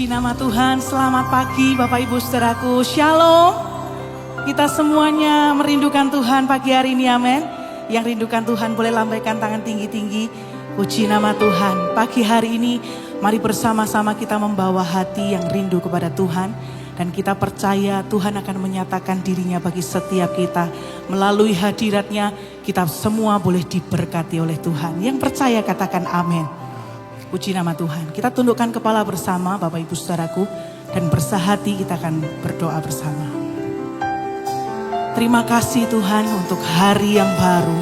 Puji nama Tuhan, selamat pagi Bapak Ibu Saudaraku, Shalom. Kita semuanya merindukan Tuhan pagi hari ini, amin. Yang rindukan Tuhan boleh lambaikan tangan tinggi-tinggi. Puji nama Tuhan, pagi hari ini mari bersama-sama kita membawa hati yang rindu kepada Tuhan. Dan kita percaya Tuhan akan menyatakan dirinya bagi setiap kita. Melalui hadiratnya kita semua boleh diberkati oleh Tuhan. Yang percaya katakan amin. Puji nama Tuhan. Kita tundukkan kepala bersama Bapak Ibu Saudaraku. Dan bersahati kita akan berdoa bersama. Terima kasih Tuhan untuk hari yang baru.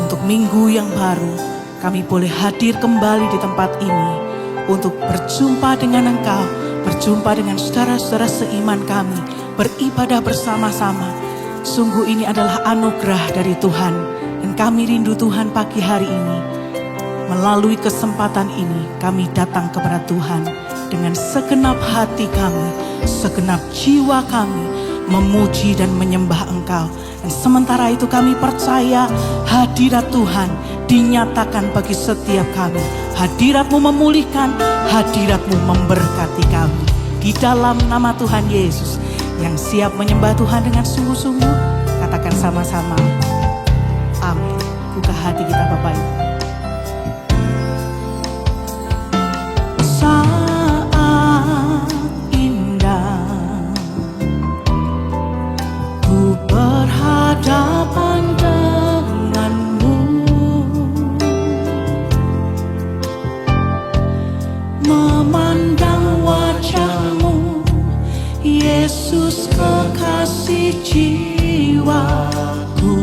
Untuk minggu yang baru. Kami boleh hadir kembali di tempat ini. Untuk berjumpa dengan Engkau. Berjumpa dengan saudara-saudara seiman kami. Beribadah bersama-sama. Sungguh ini adalah anugerah dari Tuhan. Dan kami rindu Tuhan pagi hari ini. Melalui kesempatan ini kami datang kepada Tuhan dengan segenap hati kami, segenap jiwa kami memuji dan menyembah Engkau. Dan sementara itu kami percaya hadirat Tuhan dinyatakan bagi setiap kami. Hadirat-Mu memulihkan, hadirat-Mu memberkati kami. Di dalam nama Tuhan Yesus yang siap menyembah Tuhan dengan sungguh-sungguh, katakan sama-sama, amin. Buka hati kita Bapak Ibu. Berhadapan denganmu, memandang wajahmu, Yesus kekasih jiwaku.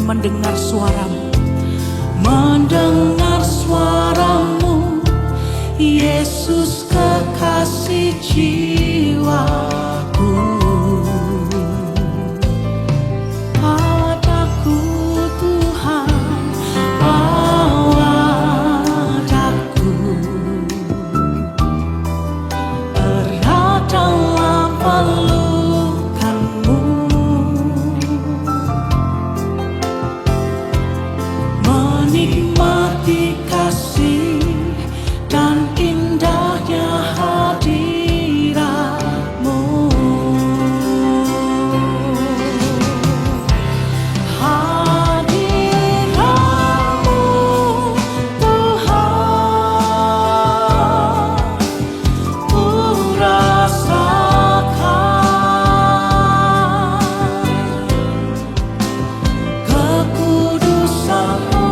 Mendengar suaramu, mendengar suaramu, Yesus kekasih jiwaku. Padaku Tuhan, padaku, erat dalam pelukanmu. Menikmati kasih dan indahnya hadirat-Mu. Hadirat-Mu Tuhan, ku rasakan kekudusan-Mu.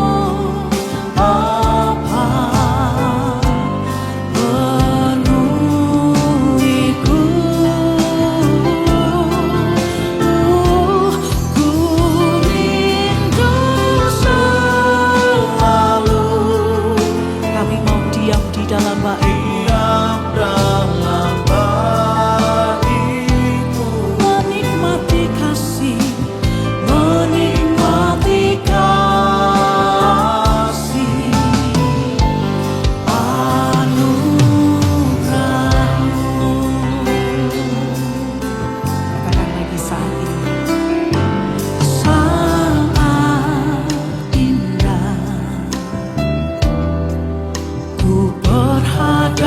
Berhadapan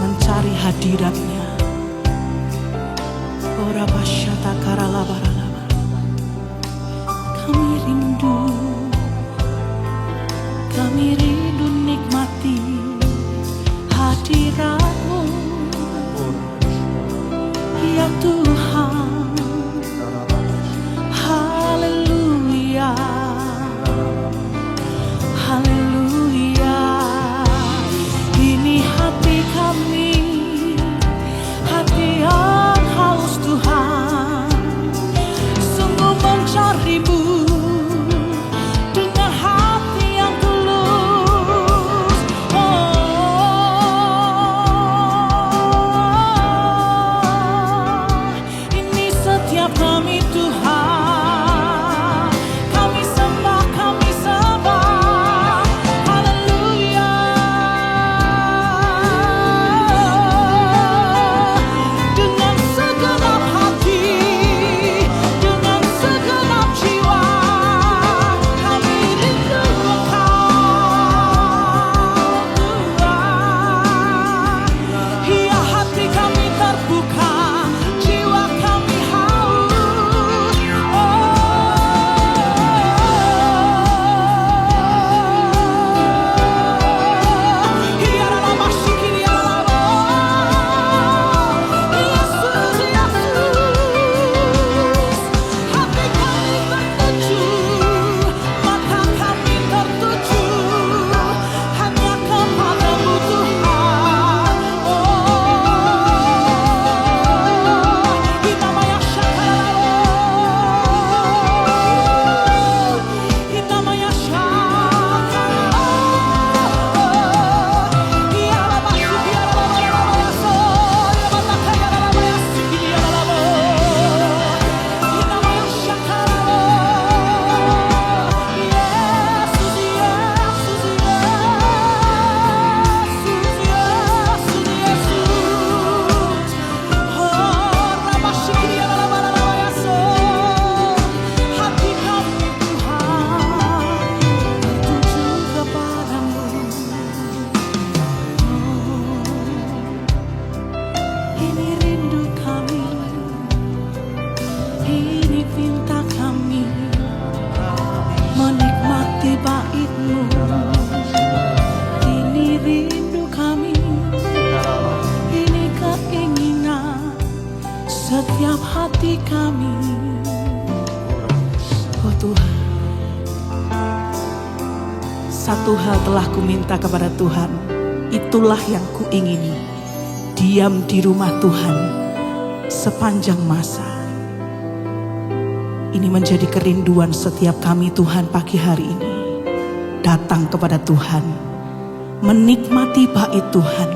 mencari hadirat-Nya. Ora basyata karalabaralaba. Kami rindu nikmati hadirat-Mu, ya Tuhan. Haleluya, haleluya. Ini hati kami, hati yang haus Tuhan, sungguh mencari-Mu dengan hati yang tulus. Ini setiap kami Tuhan, kami sembah, kami sembah. Haleluya. Dengan segenap hati, dengan segenap jiwa, kami rindu Engkau Tuhan. Ya, hati kami terbuka, jiwa kami haus. Ya lama sikir ya lama. Yesus, Yesus. Hati kami tertuju, mata kami tertuju hanya kepada-Mu Tuhan. Hitamaya syakaralo, hitamaya syakaralo. Ya lama sikir ya lama ya so, ya mata kaya lama ya sikir ya lama. Hitamaya syakaralo. Yesus, Yesus, Yesus, Yesus. Oh, lama sikir ya lama ya so. Hati kami Tuhan tertuju kepada-Mu. Ini rindu kami, ini pinta kami, menikmati bait-Mu. Ini rindu kami, ini keinginan setiap hati kami. Oh Tuhan, satu hal telah kuminta kepada Tuhan, itulah yang kuingini, diam di rumah Tuhan sepanjang masa. Ini menjadi kerinduan setiap kami Tuhan pagi hari ini. Datang kepada Tuhan, menikmati bait Tuhan,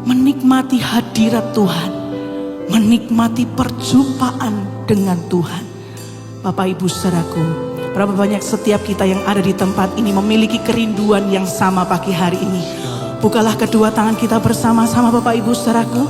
menikmati hadirat Tuhan, menikmati perjumpaan dengan Tuhan. Bapak Ibu saudaraku, berapa banyak setiap kita yang ada di tempat ini memiliki kerinduan yang sama pagi hari ini. Bukalah kedua tangan kita bersama-sama Bapak Ibu saudaraku,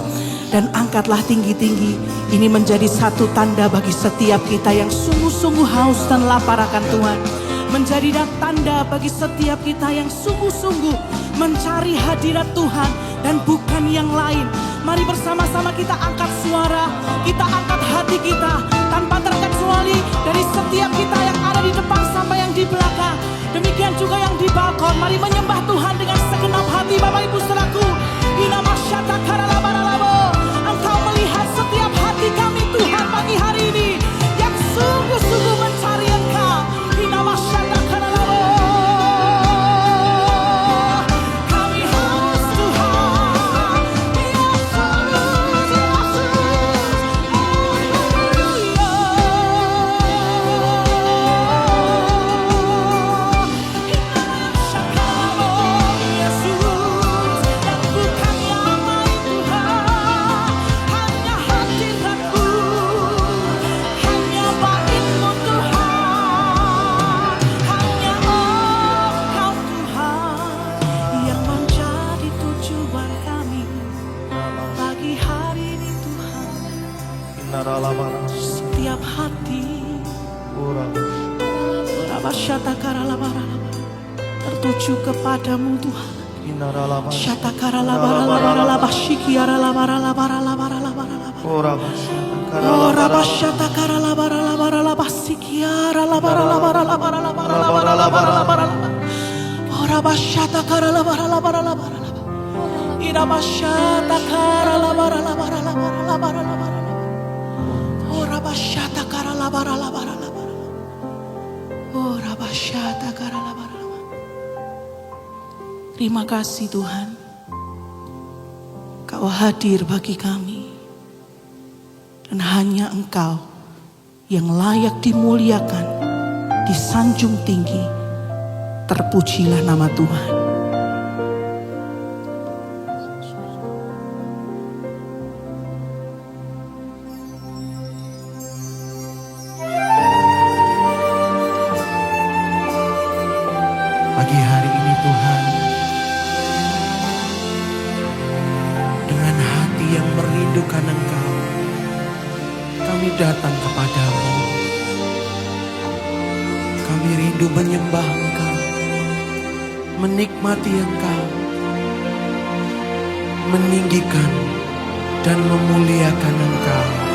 dan angkatlah tinggi-tinggi. Ini menjadi satu tanda bagi setiap kita yang sungguh-sungguh haus dan lapar akan Tuhan. Menjadi tanda bagi setiap kita yang sungguh-sungguh mencari hadirat Tuhan dan bukan yang lain. Mari bersama-sama kita angkat suara, kita angkat hati kita tanpa terkecuali, dari setiap kita yang ada di depan sampai yang di belakang. Demikian juga yang di balkon. Mari menyembah Tuhan dengan segenap hati Bapak Ibu saudaraku. Inamasyata karalabaralabo. Engkau melihat setiap hati kami Tuhan pagi hari ini yang sungguh-sungguh mencari Engkau. Inamasyata karalabo. Kami haus Tuhan. Yesus, Yesus. Setiap hati tertuju kepadamu Tuhan. Shatakara la bara la bara la bashikiara la bara la bara la bara la bara la bara. Ora bashatakara la bara la bara la basikiara la bara la bara la bara la bara la bara la bara la bara la bara. Ora bashatakara la bara la bara la bara la bara. Ira bashatakara la bara la bara la bara la bara la bara la bara. Ora bashatakara la bara la bara la bara. Ora bashatakara la bara la bara. Terima kasih Tuhan, Kau hadir bagi kami. Dan hanya Engkau yang layak dimuliakan, disanjung tinggi. Terpujilah nama Tuhan. Pagi hari ini Tuhan, dengan hati yang merindukan Engkau, kami datang kepadamu. Kami rindu menyembah Engkau, menikmati Engkau, meninggikan dan memuliakan Engkau.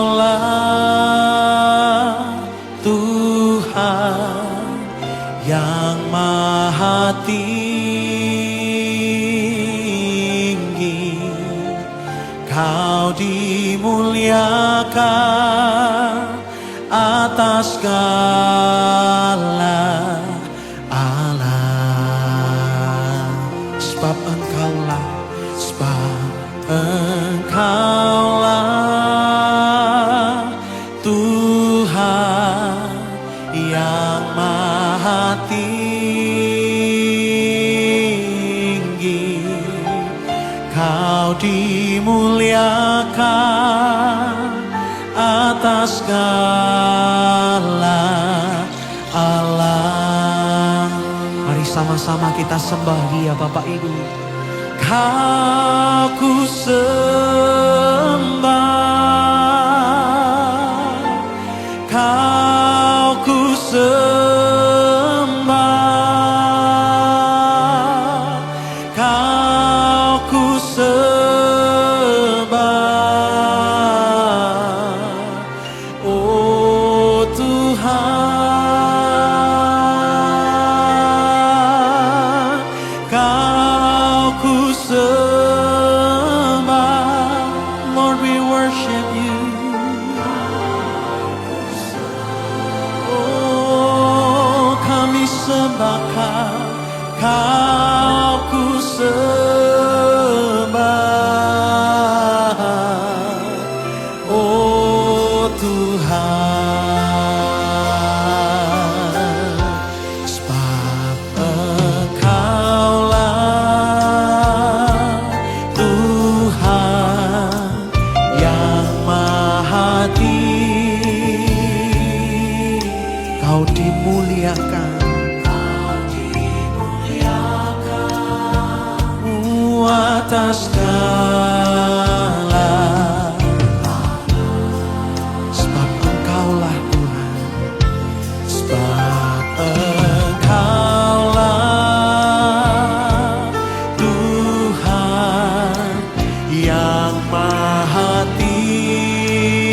Engkaulah Tuhan yang maha tinggi, Kau dimuliakan atas segala alam. Sebab Engkaulah Tuhan yang maha tinggi, Kau dimuliakan atas segala alam. Mari sama-sama kita sembah Dia Bapak Ibu. Kau ku sembah, Kau ku sembah, Kau ku sembah, oh Tuhan, Kau ku sembah. Lord, we worship You. Oh, kami sembah Kau, Kau ku sembah, oh Tuhan. Sebab Engkaulah Tuhan yang maha tinggi, Kau dimuliakan atas segala. Sebab Engkaulah Tuhan, sebab Engkaulah Tuhan yang maha tinggi,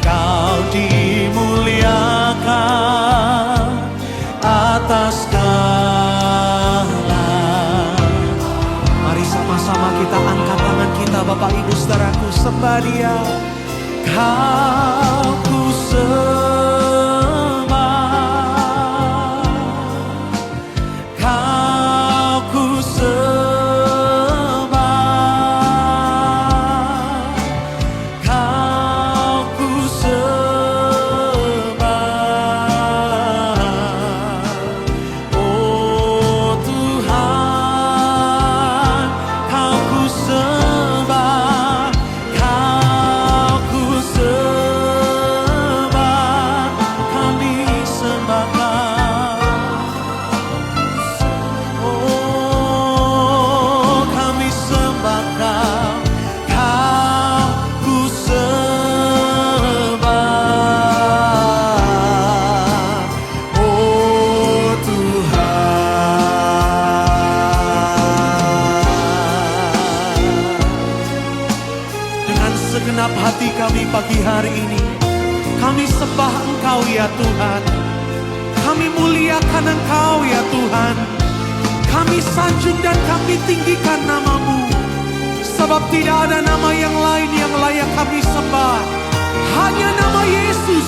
Kau dimuliakan atas segala. Mari sama-sama kita angkat tangan kita Bapak Ibu saudaraku, sembah Dia. Kau ku sembah, Kau ku sembah, Kau ku sembah, oh kami pagi hari ini. Kami sembah Engkau ya Tuhan. Kami muliakan Engkau ya Tuhan. Kami sanjung dan kami tinggikan nama-Mu. Sebab tidak ada nama yang lain yang layak kami sembah. Hanya nama Yesus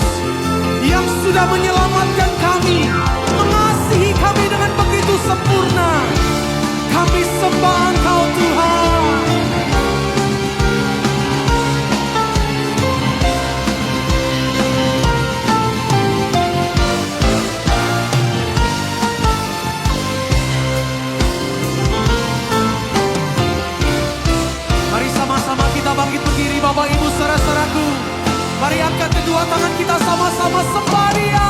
yang sudah menyelamatkan kami, mengasihi kami dengan begitu sempurna. Kami sembah Engkau Tuhan. Mari sama-sama kita bangkit berdiri Bapak Ibu saudara-saudaraku. Mari angkat kedua tangan kita sama-sama sembah Dia.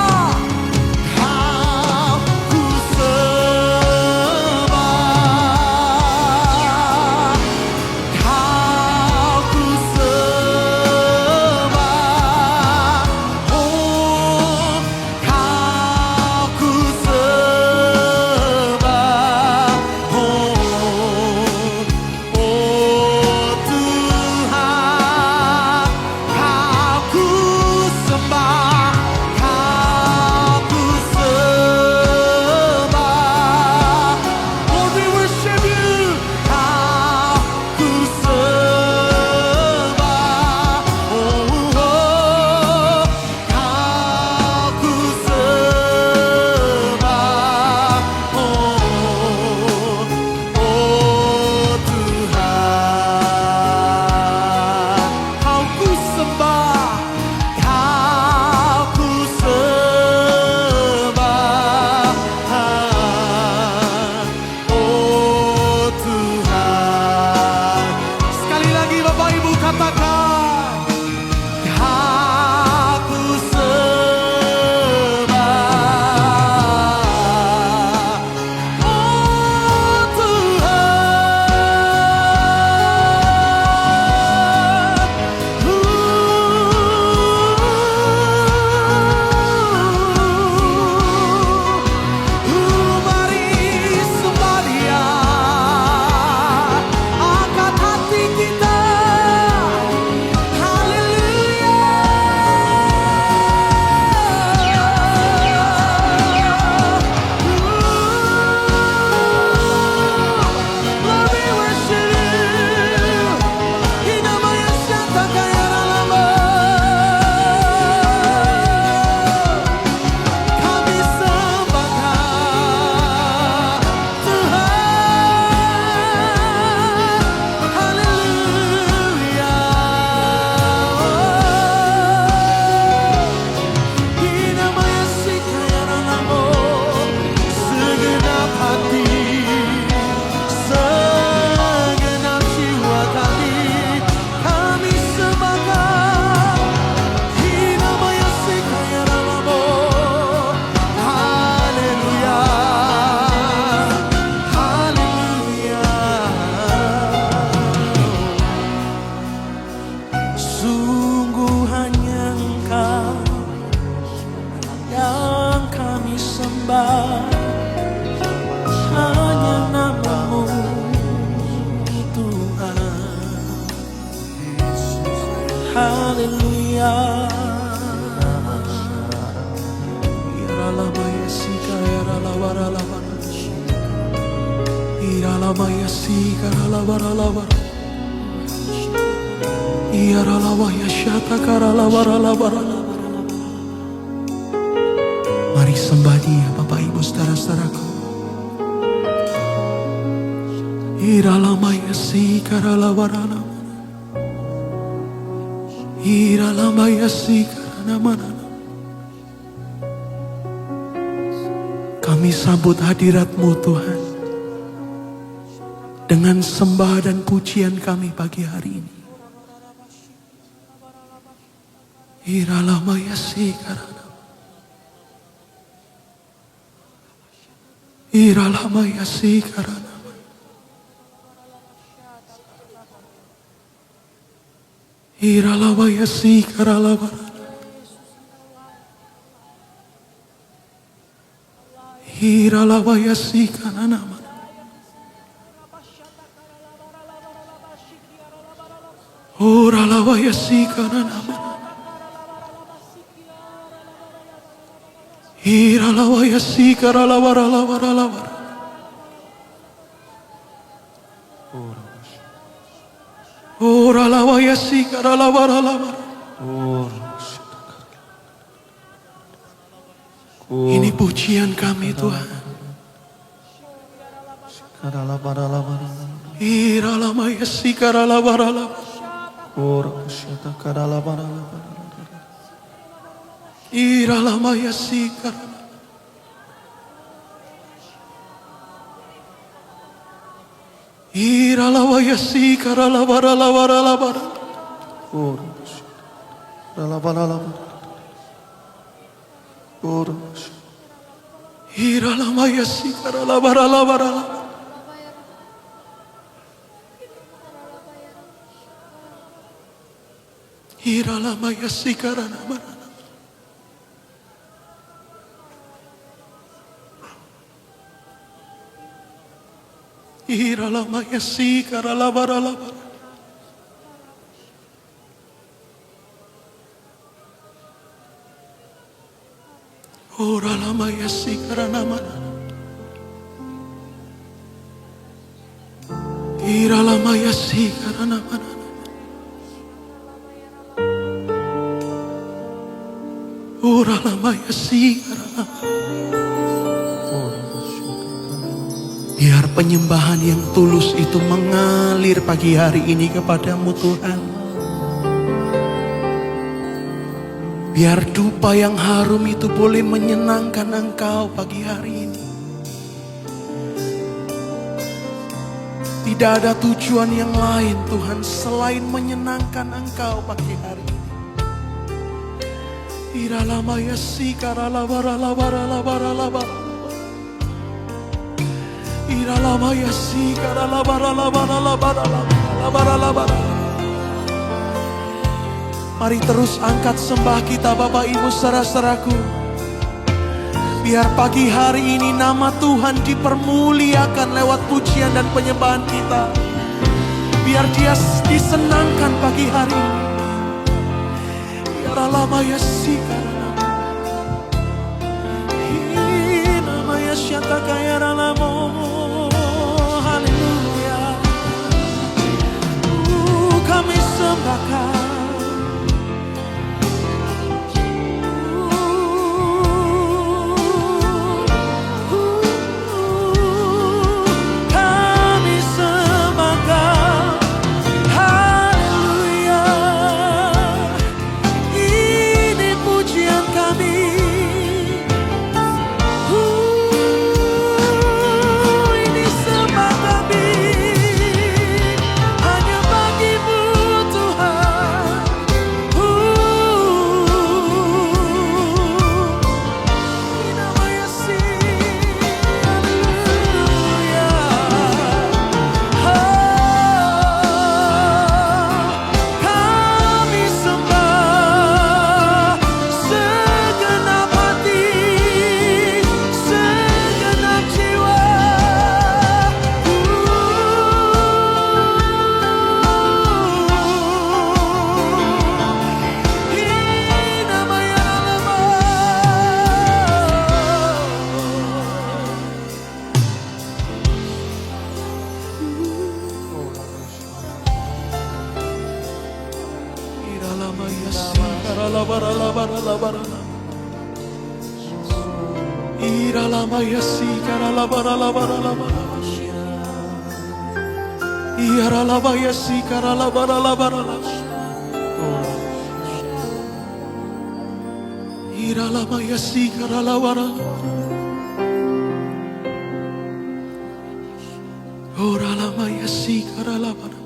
Haleluya. Mari sembah Dia Bapak Ibu saudara-saudaraku. Iralamaya si karalawarana. Iralamaya si karanamana. Kami sambut hadirat-Mu Tuhan dengan sembah dan pujian kami pagi hari ini. Iralamaya si karana. Iralamaya si karana. Iralamaya si karalawara. Iralamaya si kananama. Ora lawa ya sikara nama. Ira lawa ya sikara lawara lawara lawara. Ora lawa ya sikara lawara lawara. Ini pujian kami Tuhan. Ira lama ya sikara lawara lawara. Ira lama ya sikara. Ira lawa ya sikara lawara lawara lawara. Ira lama ya sikara lawara lawara lawara. Ira lama ya sikara nama. Ira lama ya sikara lawara lawara. Ora lama ya sikara nama. Ira lama ya sikara nama. Ora lama ya sikara nama. Biar penyembahan yang tulus itu mengalir pagi hari ini kepadamu Tuhan. Biar dupa yang harum itu boleh menyenangkan Engkau pagi hari ini. Tidak ada tujuan yang lain Tuhan selain menyenangkan Engkau pagi hari ini. Ira lama ya sikara lawara lawara lawara lawara. Ira lama ya sikara lawara lawara lawara lawara lawara. Mari terus angkat sembah kita Bapak Ibu saudara-saudaraku. Biar pagi hari ini nama Tuhan dipermuliakan lewat pujian dan penyembahan kita. Biar Dia disenangkan pagi hari ini. Ira lama ya sikara lama. Nama ya syata kaya lama. Haleluya. Kami sembah Kau. Ira lama ya sikara labara labara labara. Ira lama ya sikara labara labara labara. Ira lama ya sikara labara. Ora lama ya sikara labara.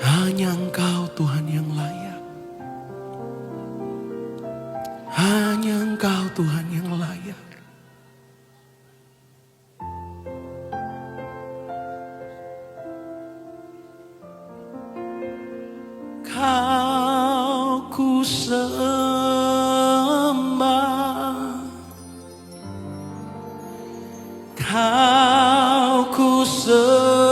Hanya Engkau Tuhan yang layak. Hanya Engkau Tuhan yang layak. Kau ku sembah, Kau ku sembah.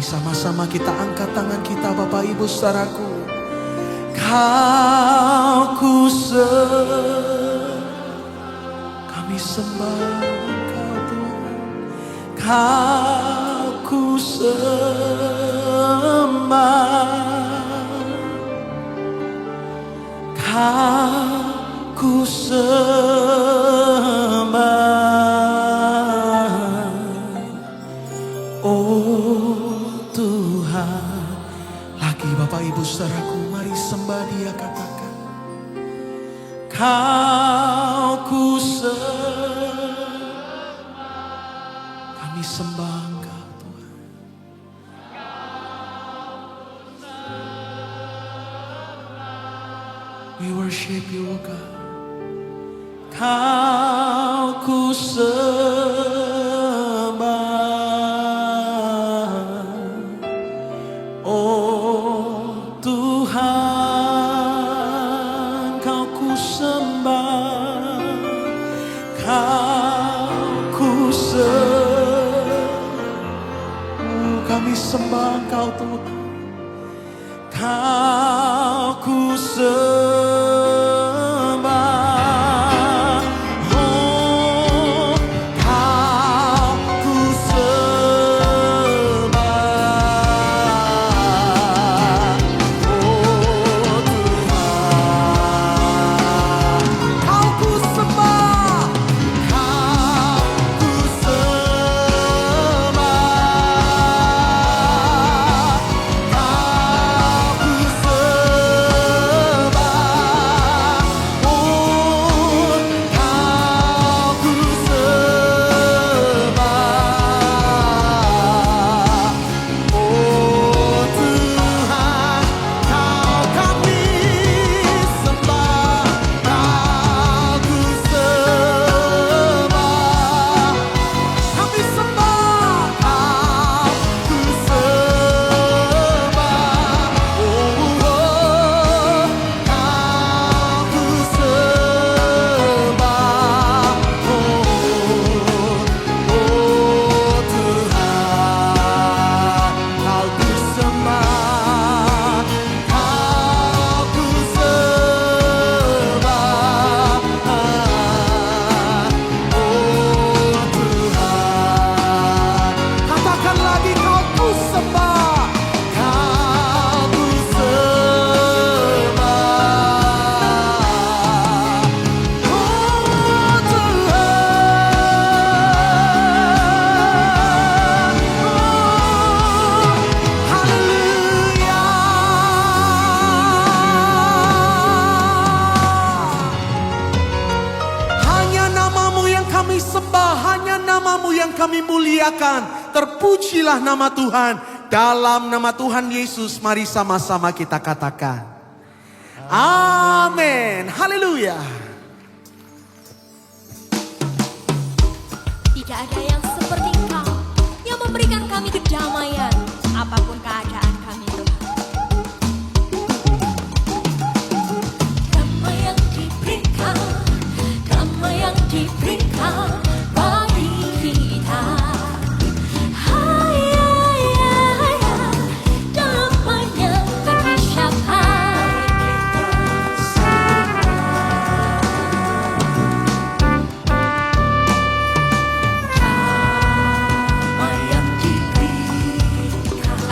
sama-sama kita angkat tangan kita Bapak Ibu saudaraku. Kau kami sembah Engkau Tuhan. Kau sembah. Kau sembah. Oh Tuhan. Lagi Bapak Ibu saudaraku, mari sembah Dia, katakan. Kau sembah. Kami sembah Engkau Tuhan. We worship you, O God. Kau sembah. Oh Tuhan, Kau sembah. Kau sembah. Kami sembah Engkau Tuhan. Kau sembah. Oh, Kau sembah. Oh Tuhan, Kau sembah. Kau kami muliakan. Terpujilah nama Tuhan. Dalam nama Tuhan Yesus, mari sama-sama kita katakan. Amin. Haleluya. Tidak ada yang seperti Engkau yang memberikan kami kedamaian apapun keadaan kami, Tuhan. Damai yang diberikan bagi kita. Damainya bagi siapa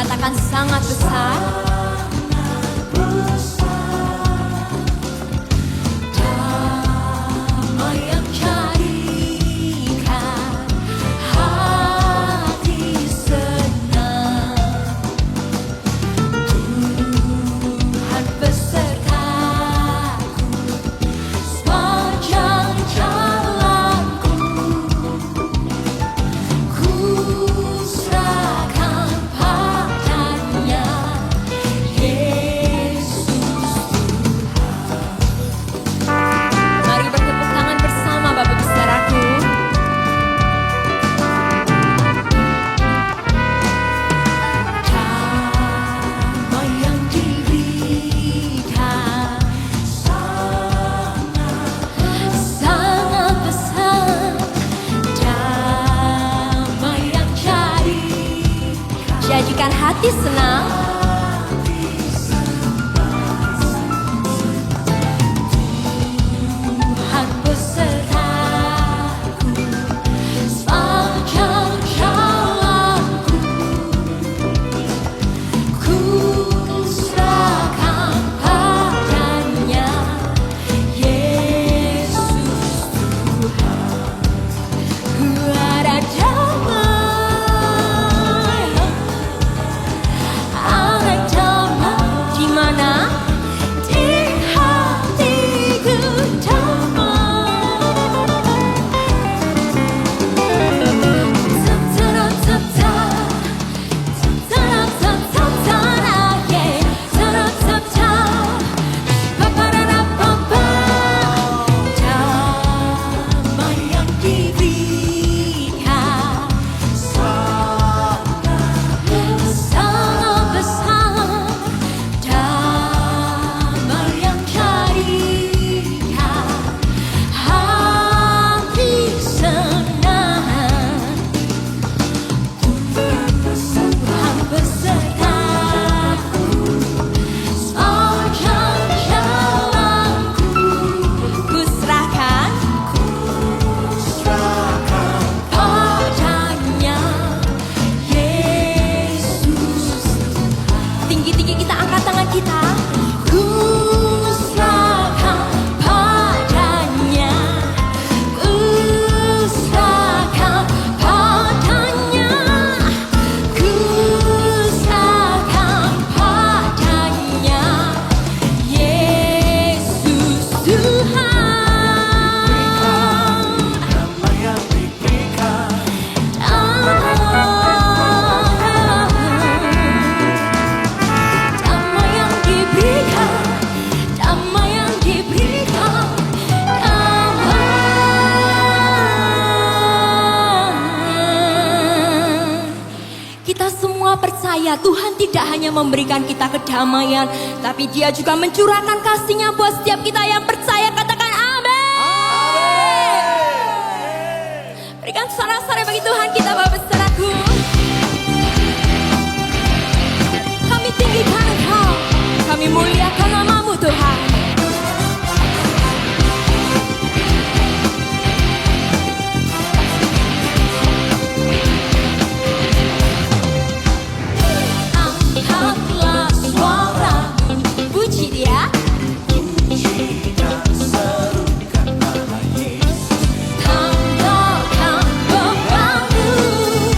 katakan sangat besar. Damai yang jadi hati senang. Tuhan besertaku sepanjang jalanku. Ku serahkan padanya, Yesus Tuhan. Ku ada damai, ada damai di mana? Di hatiku damai. Damai yang diberikan sangat besar, damai yang jadikan hati senang. Tuhan besertaku sepanjang jalanku. Ku serahkan padanya, Yesus. Tinggi-tinggi kita angkat tangan kita. Ku serahkan padanya, ku serahkan padanya, ku serahkan padanya, Yesus Tuhan. Damai yang diberikan, Damai yang diberikan, damai yang diberikan, damai. Kita semua percaya Tuhan tidak hanya memberikan kita kedamaian, tapi Dia juga mencurahkan kasih-Nya buat setiap kita yang percaya. Katakan amin. Berikan sorak-sorai bagi Tuhan kita, Bapak saudaraku. Kami tinggikan Engkau, kami muliakan nama-Mu Tuhan. Angkatlah suara, puji Dia. Tanggalkan bebanmu,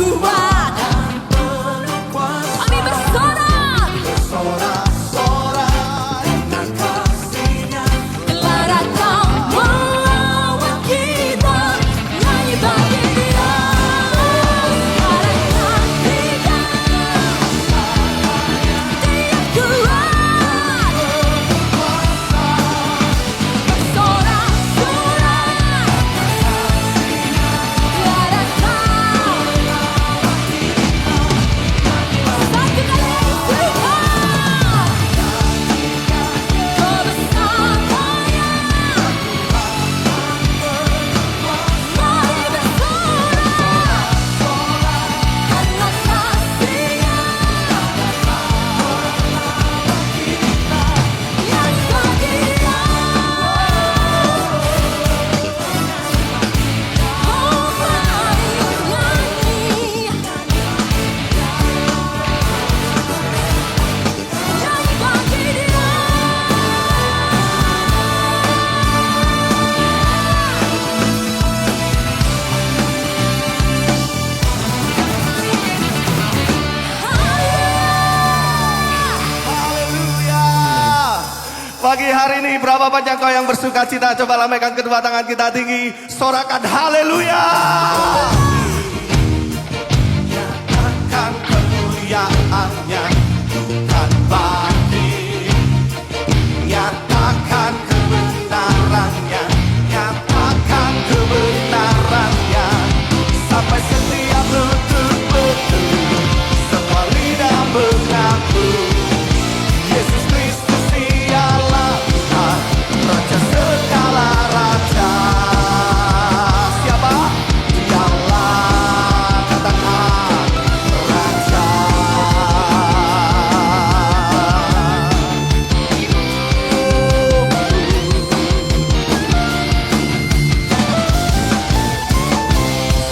kuat. Kami bersorak, Sorak-sorak dengan kasih-Nya. gelar Kau melawan kita, nyanyi bagi Dia. Sekarang kasih-Nya, Dia kuat. Bersorak-sorak, gelar Kau. Satu kali Tuhan, kebesarannya. Mari bersorak, karena kasih-Nya yang bagi Dia. Oh, mari nyanyi, nyanyi bagi Dia. Haleluya. Pagi hari ini berapa banyak kau yang bersuka cita? Coba lambaikan kedua tangan kita tinggi. Sorakan haleluya. Nyatakan kemuliaannya bukan bagi. Nyatakan kebenarannya. Nyatakan kebenarannya. Sampai setiap lutut berteduh, semua lidah mengaku Yesus Kristus dialah Tuhan, Raja segala raja. Siapa? Dialah, katakan Raja.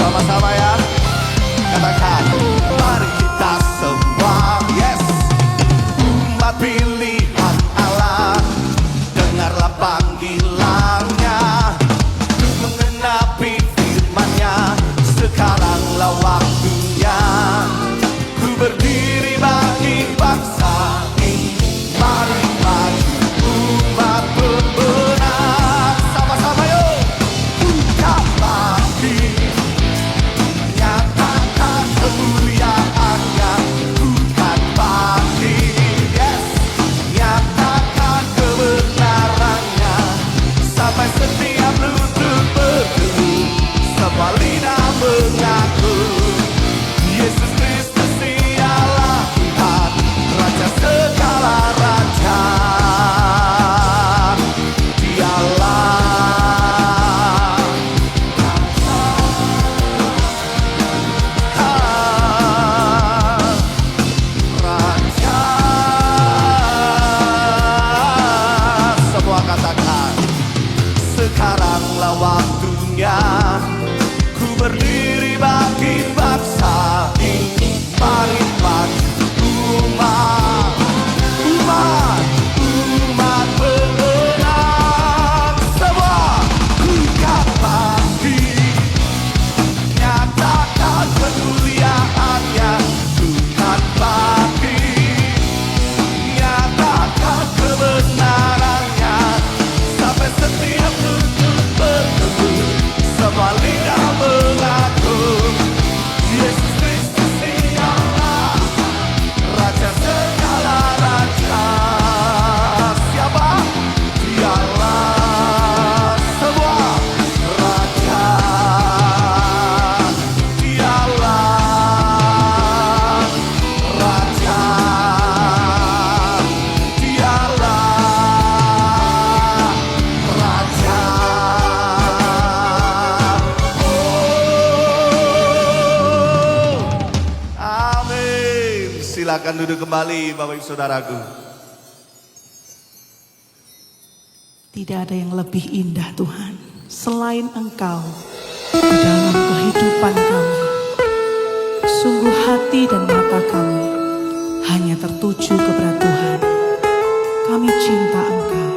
Sama-sama ya, katakan mari kita semua, yes, umat pilihan Allah, dengarlah panggilannya untuk mengenapi firman-Nya. Sekaranglah waktunya, ku berdiri bagi bangsa ini. Mari maju umat pembenar, sama-sama yuk. Buka bagi, nyatakan kemuliaannya bukan bagi. Yes, nyatakan kebenarannya. Sampai setiap lutut berteduh, semua lidah mengaku Yesus Kristus dialah Tuhan, Raja segala raja. Dialah Raja. Semua katakan, sekaranglah waktunya, ku berdiri bagi bangsa ini. Mari maju umat, umat, umat benar. Semua buka bagi, nyatakan kemuliaannya bukan bagi. Nyatakan kebenarannya. Sampai setiap lutut berteduh, semua lidah mengaku Yesus Kristus dialah Raja segala raja. Siapa? Dialah semua raja. Dialah raja. Dialah raja. Oh, amin. Silakan duduk kembali Bapak Ibu Saudaraku. Tidak ada yang lebih indah Tuhan selain Engkau di dalam kehidupan kami. Sungguh hati dan mata kami hanya tertuju kepada Tuhan. Kami cinta Engkau.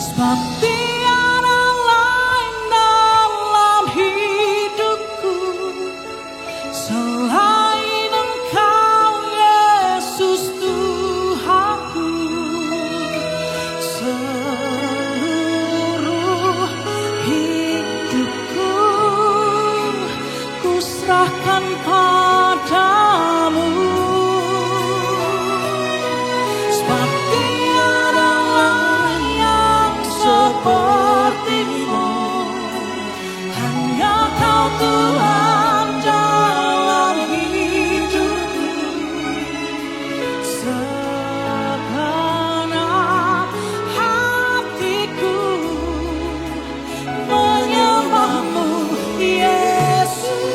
Sebab tiada lain dalam hidupku selain Engkau, Yesus Tuhanku. Seluruh hidupku ku serahkan padamu. Sebab tiada lain yang sepertimu, hanya Kau Tuhan dalam hidupku. Segenap hatiku menyembahmu, Yesus.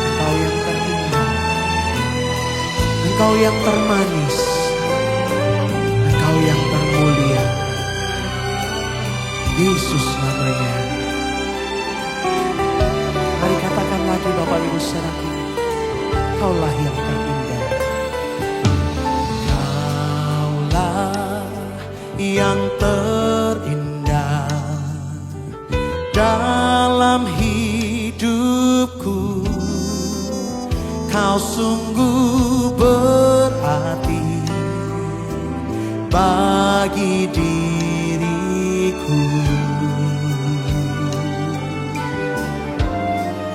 Engkau yang terindah, Engkau yang termanis, Engkau yang termulia. Yesus namanya. Mari katakan lagi Bapak Ibu saudaraku, Kaulah yang terindah. Kaulah yang terindah dalam hidupku. Kau sungguh berarti bagi diriku.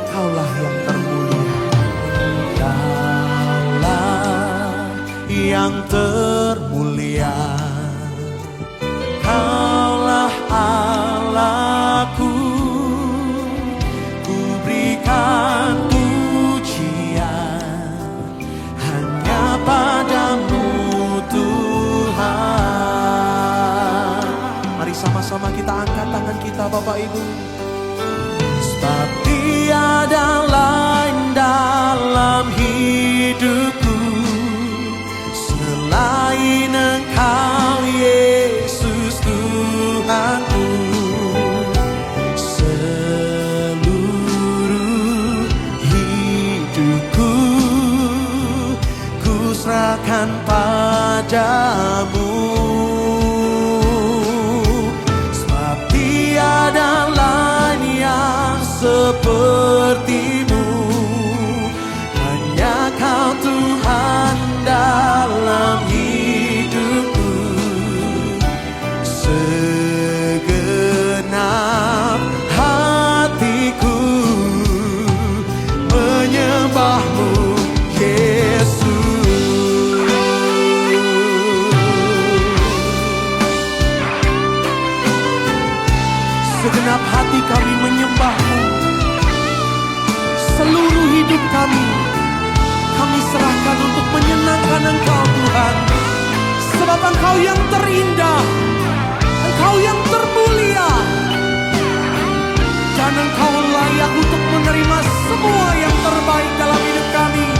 Kaulah yang termulia, Kaulah yang termulia. Kaulah Allahku, ku berikan pujian hanya padamu Tuhan. Mari sama-sama kita angkat tangan kita Bapak Ibu. Sebab tiada lain dalam hidupku selain Engkau, Yesus Tuhanku. Seluruh hidupku ku serahkan padamu. Sebab tiada lain yang sepertimu, hanya Kau Tuhan dalam hidupku. Segenap hatiku menyembahmu, Yesus. Segenap hati kami menyembahmu. Seluruh hidup kami serahkan untuk menyenangkan Engkau Tuhan. Sebab Engkau yang terindah, Engkau yang termulia, dan Engkau layak untuk menerima semua yang terbaik dalam hidup kami.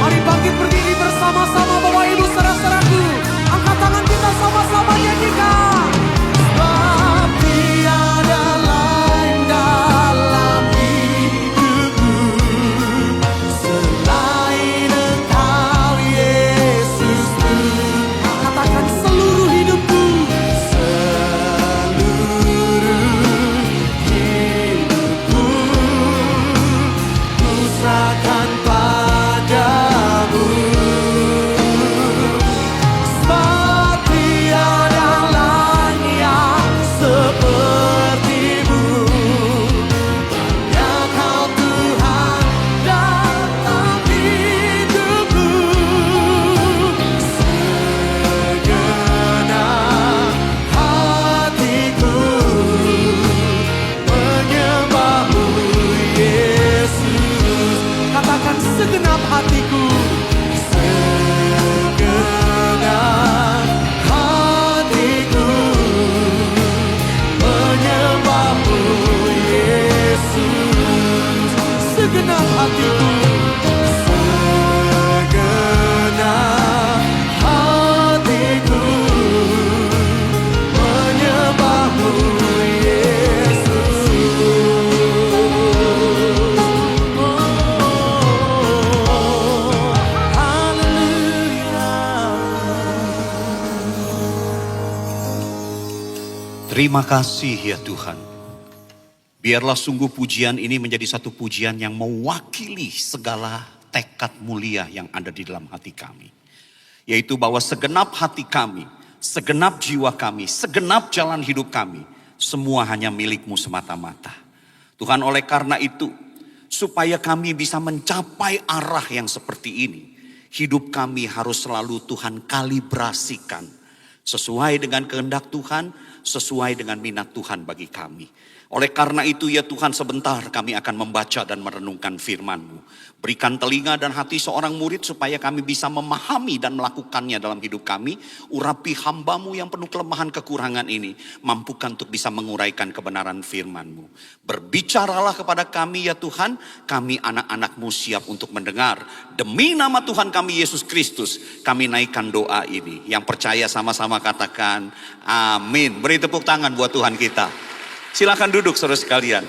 Mari bangkit berdiri bersama-sama Bapak Ibu saudara-saudaraku. Angkat tangan kita sama-sama nyanyikan. Sebab tiada lain dalam hidupku selain Engkau, Yesus Tuhan. Katakan seluruh hidupku, seluruh hidupku ku serahkan padamu. Sebab tiada lain Terima kasih ya Tuhan. Biarlah sungguh pujian ini menjadi satu pujian yang mewakili segala tekad mulia yang ada di dalam hati kami. Yaitu bahwa segenap hati kami, segenap jiwa kami, segenap jalan hidup kami, semua hanya milik-Mu semata-mata. Tuhan, oleh karena itu, supaya kami bisa mencapai arah yang seperti ini, hidup kami harus selalu Tuhan kalibrasikan sesuai dengan kehendak Tuhan, sesuai dengan minat Tuhan bagi kami. Oleh karena itu ya Tuhan, sebentar kami akan membaca dan merenungkan firman-Mu. Berikan telinga dan hati seorang murid supaya kami bisa memahami dan melakukannya dalam hidup kami. Urapi hamba-Mu yang penuh kelemahan kekurangan ini. Mampukan untuk bisa menguraikan kebenaran firman-Mu. Berbicaralah kepada kami ya Tuhan. Kami anak-anak-Mu siap untuk mendengar. Demi nama Tuhan kami Yesus Kristus, kami naikkan doa ini. Yang percaya sama-sama katakan amin. Beri tepuk tangan buat Tuhan kita. Silakan duduk saudara sekalian.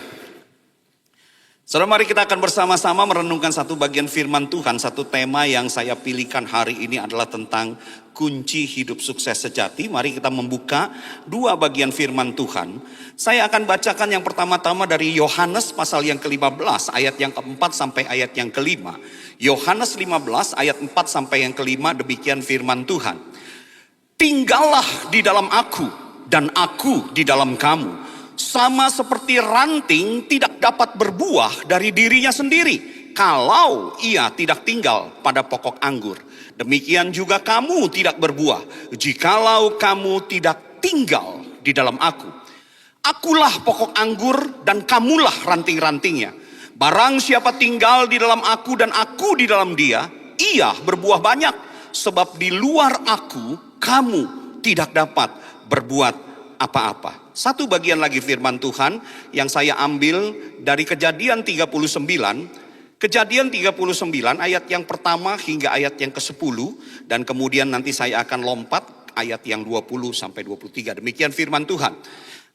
Saudara, mari kita akan bersama-sama merenungkan satu bagian firman Tuhan. Satu tema yang saya pilihkan hari ini adalah tentang kunci hidup sukses sejati. Mari kita membuka dua bagian firman Tuhan. Saya akan bacakan yang pertama-tama dari Yohanes pasal yang ke-15 ayat yang ke-4 sampai ayat yang ke-5. Yohanes 15 ayat 4 sampai yang ke-5, demikian firman Tuhan. Tinggallah di dalam aku dan aku di dalam kamu. Sama seperti ranting tidak dapat berbuah dari dirinya sendiri kalau ia tidak tinggal pada pokok anggur. Demikian juga kamu tidak berbuah jikalau kamu tidak tinggal di dalam aku. Akulah pokok anggur dan kamulah ranting-rantingnya. Barang siapa tinggal di dalam aku dan aku di dalam dia, ia berbuah banyak. Sebab di luar aku kamu tidak dapat berbuat apa-apa. Satu bagian lagi firman Tuhan yang saya ambil dari Kejadian 39. Kejadian 39 ayat yang pertama hingga ayat yang ke-10. Dan kemudian nanti saya akan lompat ayat yang 20 sampai 23. Demikian firman Tuhan.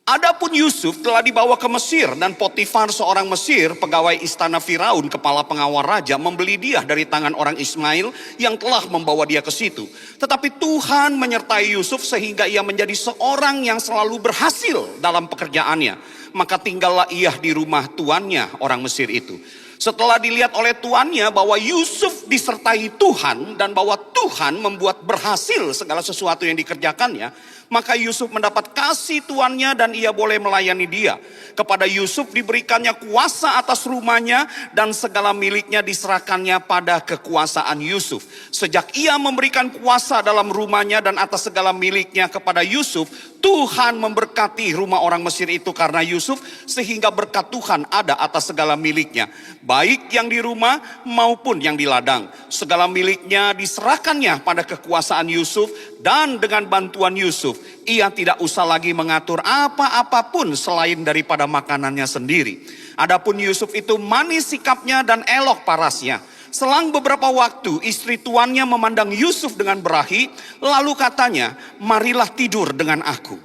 Adapun Yusuf telah dibawa ke Mesir dan Potifar seorang Mesir, pegawai istana Firaun, kepala pengawal raja, membeli dia dari tangan orang Ismail yang telah membawa dia ke situ. Tetapi Tuhan menyertai Yusuf sehingga ia menjadi seorang yang selalu berhasil dalam pekerjaannya. Maka tinggallah ia di rumah tuannya orang Mesir itu. Setelah dilihat oleh tuannya bahwa Yusuf disertai Tuhan dan bahwa Tuhan membuat berhasil segala sesuatu yang dikerjakannya, maka Yusuf mendapat kasih tuannya dan ia boleh melayani dia. Kepada Yusuf diberikannya kuasa atas rumahnya dan segala miliknya diserahkannya pada kekuasaan Yusuf. Sejak ia memberikan kuasa dalam rumahnya dan atas segala miliknya kepada Yusuf, Tuhan memberkati rumah orang Mesir itu karena Yusuf, sehingga berkat Tuhan ada atas segala miliknya, baik yang di rumah maupun yang di ladang. Segala miliknya diserahkannya pada kekuasaan Yusuf, dan dengan bantuan Yusuf ia tidak usah lagi mengatur apa-apapun selain daripada makanannya sendiri. Adapun Yusuf itu manis sikapnya dan elok parasnya. Selang beberapa waktu istri tuannya memandang Yusuf dengan berahi, lalu katanya, marilah tidur dengan aku.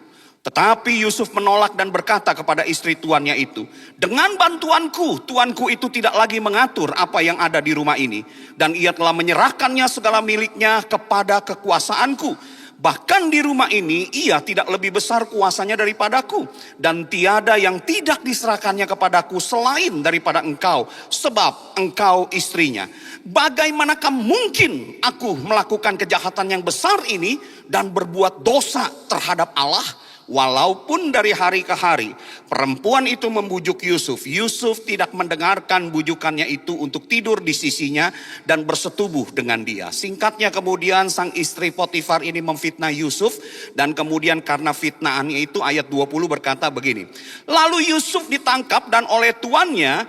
Tetapi Yusuf menolak dan berkata kepada istri tuannya itu, dengan bantuanku, tuanku itu tidak lagi mengatur apa yang ada di rumah ini. Dan ia telah menyerahkannya segala miliknya kepada kekuasaanku. Bahkan di rumah ini ia tidak lebih besar kuasanya daripadaku. Dan tiada yang tidak diserahkannya kepadaku selain daripada engkau, sebab engkau istrinya. Bagaimanakah mungkin aku melakukan kejahatan yang besar ini dan berbuat dosa terhadap Allah? Walaupun dari hari ke hari perempuan itu membujuk Yusuf, Yusuf tidak mendengarkan bujukannya itu untuk tidur di sisinya dan bersetubuh dengan dia. Singkatnya kemudian sang istri Potifar ini memfitnah Yusuf, dan kemudian karena fitnahannya itu ayat 20 berkata begini. Lalu Yusuf ditangkap oleh tuannya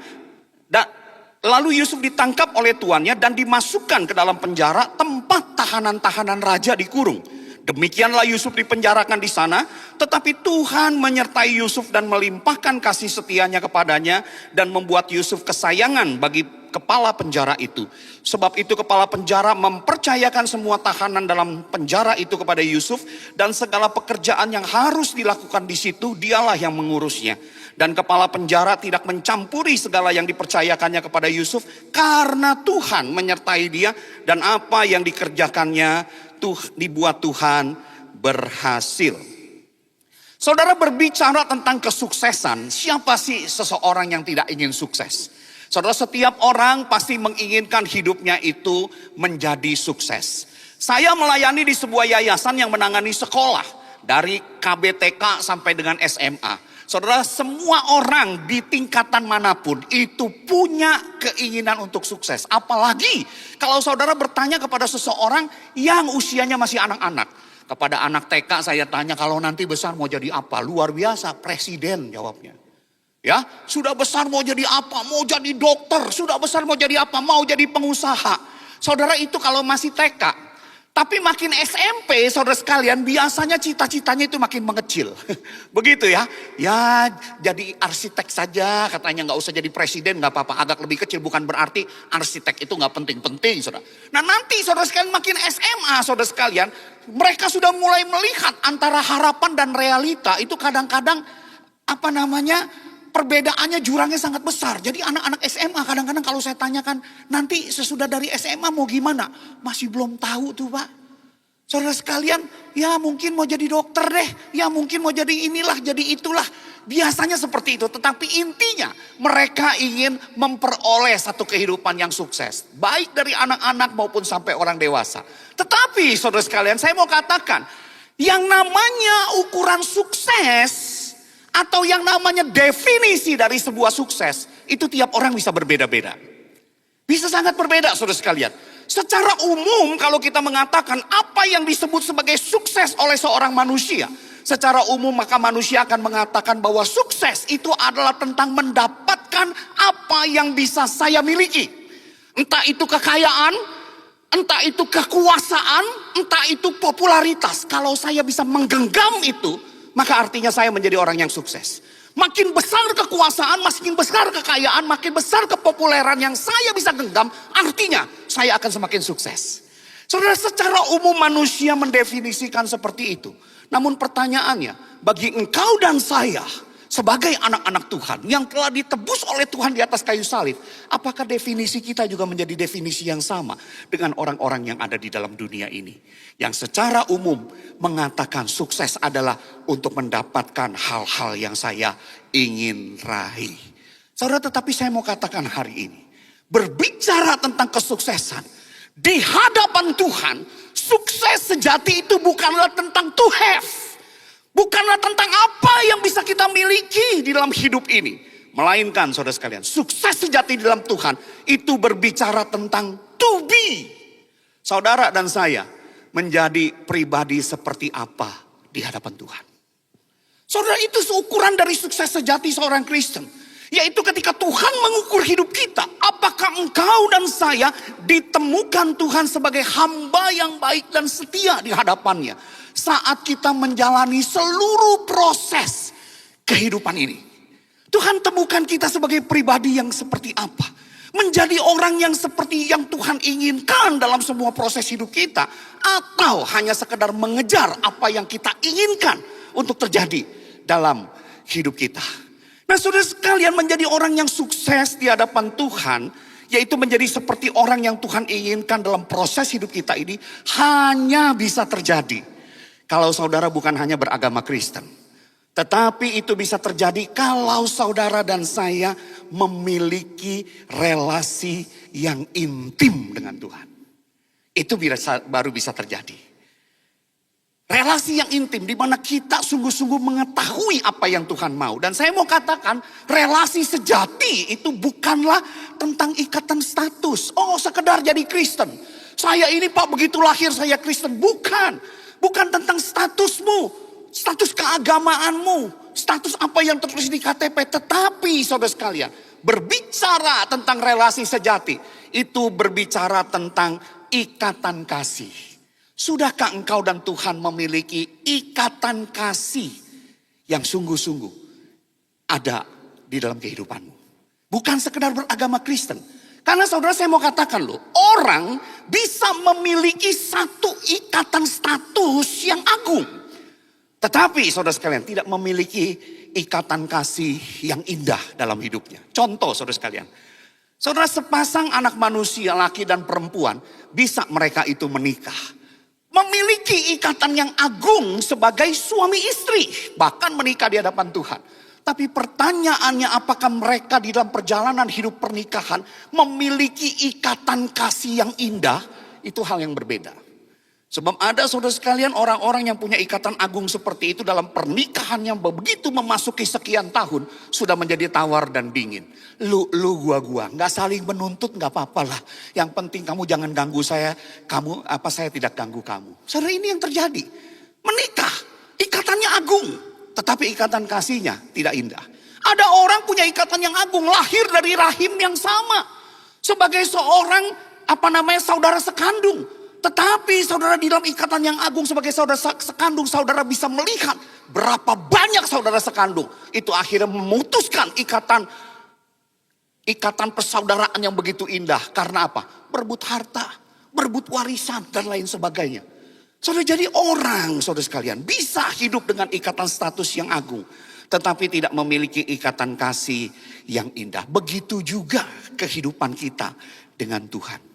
dan dimasukkan ke dalam penjara tempat tahanan-tahanan raja dikurung. Demikianlah Yusuf dipenjarakan di sana, tetapi Tuhan menyertai Yusuf dan melimpahkan kasih setianya kepadanya dan membuat Yusuf kesayangan bagi kepala penjara itu. Sebab itu kepala penjara mempercayakan semua tahanan dalam penjara itu kepada Yusuf, dan segala pekerjaan yang harus dilakukan di situ dialah yang mengurusnya. Dan kepala penjara tidak mencampuri segala yang dipercayakannya kepada Yusuf karena Tuhan menyertai dia, dan apa yang dikerjakannya dibuat Tuhan berhasil. Saudara berbicara tentang kesuksesan, siapa sih seseorang yang tidak ingin sukses? Saudara, setiap orang pasti menginginkan hidupnya itu menjadi sukses. Saya melayani di sebuah yayasan yang menangani sekolah dari KBTK sampai dengan SMA. Saudara, semua orang di tingkatan manapun itu punya keinginan untuk sukses. Apalagi kalau saudara bertanya kepada seseorang yang usianya masih anak-anak. Kepada anak TK saya tanya, kalau nanti besar mau jadi apa? Luar biasa, presiden jawabnya. Ya, sudah besar mau jadi apa? Mau jadi dokter. Sudah besar mau jadi apa? Mau jadi pengusaha. Saudara, itu kalau masih TK. Tapi makin SMP, saudara sekalian, biasanya cita-citanya itu makin mengecil. Begitu ya. Ya, jadi arsitek saja, katanya nggak usah jadi presiden, nggak apa-apa. Agak lebih kecil, bukan berarti arsitek itu nggak penting-penting, saudara. Nah, nanti saudara sekalian makin SMA, saudara sekalian, mereka sudah mulai melihat antara harapan dan realita itu kadang-kadang perbedaannya jurangnya sangat besar. Jadi anak-anak SMA kadang-kadang kalau saya tanyakan, nanti sesudah dari SMA mau gimana? Masih belum tahu tuh Pak. Saudara sekalian, ya mungkin mau jadi dokter deh. Ya mungkin mau jadi inilah, jadi itulah. Biasanya seperti itu. Tetapi intinya mereka ingin memperoleh satu kehidupan yang sukses. Baik dari anak-anak maupun sampai orang dewasa. Tetapi saudara sekalian, saya mau katakan, yang namanya ukuran sukses atau yang namanya definisi dari sebuah sukses, itu tiap orang bisa berbeda-beda. Bisa sangat berbeda saudara sekalian. Secara umum kalau kita mengatakan apa yang disebut sebagai sukses oleh seorang manusia. Secara umum maka manusia akan mengatakan bahwa sukses itu adalah tentang mendapatkan apa yang bisa saya miliki. Entah itu kekayaan, entah itu kekuasaan, entah itu popularitas. Kalau saya bisa menggenggam itu, maka artinya saya menjadi orang yang sukses. Makin besar kekuasaan, makin besar kekayaan, makin besar kepopuleran yang saya bisa genggam, artinya saya akan semakin sukses. Saudara, secara umum manusia mendefinisikan seperti itu. Namun pertanyaannya, bagi engkau dan saya sebagai anak-anak Tuhan yang telah ditebus oleh Tuhan di atas kayu salib, apakah definisi kita juga menjadi definisi yang sama dengan orang-orang yang ada di dalam dunia ini? Yang secara umum mengatakan sukses adalah untuk mendapatkan hal-hal yang saya ingin raih. Saudara, tetapi saya mau katakan hari ini, berbicara tentang kesuksesan di hadapan Tuhan, sukses sejati itu bukanlah tentang to have. Bukanlah tentang apa yang bisa kita miliki di dalam hidup ini. Melainkan saudara sekalian, sukses sejati di dalam Tuhan itu berbicara tentang to be. Saudara dan saya menjadi pribadi seperti apa di hadapan Tuhan. Saudara, itu ukuran dari sukses sejati seorang Kristen. Yaitu ketika Tuhan mengukur hidup kita. Apakah engkau dan saya ditemukan Tuhan sebagai hamba yang baik dan setia di hadapannya. Saat kita menjalani seluruh proses kehidupan ini. Tuhan temukan kita sebagai pribadi yang seperti apa. Menjadi orang yang seperti yang Tuhan inginkan dalam semua proses hidup kita. Atau hanya sekedar mengejar apa yang kita inginkan untuk terjadi dalam hidup kita. Nah, saudara sekalian, menjadi orang yang sukses di hadapan Tuhan, yaitu menjadi seperti orang yang Tuhan inginkan dalam proses hidup kita ini, hanya bisa terjadi kalau saudara bukan hanya beragama Kristen. Tetapi itu bisa terjadi kalau saudara dan saya memiliki relasi yang intim dengan Tuhan. Itu baru bisa terjadi. Relasi yang intim di mana kita sungguh-sungguh mengetahui apa yang Tuhan mau. Dan saya mau katakan relasi sejati itu bukanlah tentang ikatan status. Oh, sekedar jadi Kristen. Saya ini Pak begitu lahir saya Kristen. Bukan. Bukan tentang statusmu. Status keagamaanmu. Status apa yang tertulis di KTP. Tetapi saudara sekalian, berbicara tentang relasi sejati. Itu berbicara tentang ikatan kasih. Sudahkah engkau dan Tuhan memiliki ikatan kasih yang sungguh-sungguh ada di dalam kehidupanmu? Bukan sekedar beragama Kristen. Karena saudara, saya mau katakan loh, orang bisa memiliki satu ikatan status yang agung. Tetapi saudara sekalian tidak memiliki ikatan kasih yang indah dalam hidupnya. Contoh saudara sekalian. Saudara, sepasang anak manusia laki dan perempuan bisa mereka itu menikah. memiliki ikatan yang agung sebagai suami istri, bahkan menikah di hadapan Tuhan. Tapi pertanyaannya, apakah mereka di dalam perjalanan hidup pernikahan memiliki ikatan kasih yang indah? Itu hal yang berbeda. Sebab ada saudara sekalian orang-orang yang punya ikatan agung seperti itu dalam pernikahan yang begitu memasuki sekian tahun sudah menjadi tawar dan dingin. Lu gua, nggak saling menuntut, nggak apa-apa lah. Yang penting kamu jangan ganggu saya, saya tidak ganggu kamu. Saudara, ini yang terjadi. Menikah, ikatannya agung, tetapi ikatan kasihnya tidak indah. Ada orang punya ikatan yang agung, lahir dari rahim yang sama, sebagai seorang saudara sekandung. Tetapi saudara, di dalam ikatan yang agung sebagai saudara sekandung, saudara bisa melihat berapa banyak saudara sekandung itu akhirnya memutuskan ikatan persaudaraan yang begitu indah. Karena apa? Berebut harta, berebut warisan, dan lain sebagainya. Saudara, jadi orang, saudara sekalian, bisa hidup dengan ikatan status yang agung, tetapi tidak memiliki ikatan kasih yang indah. Begitu juga kehidupan kita dengan Tuhan.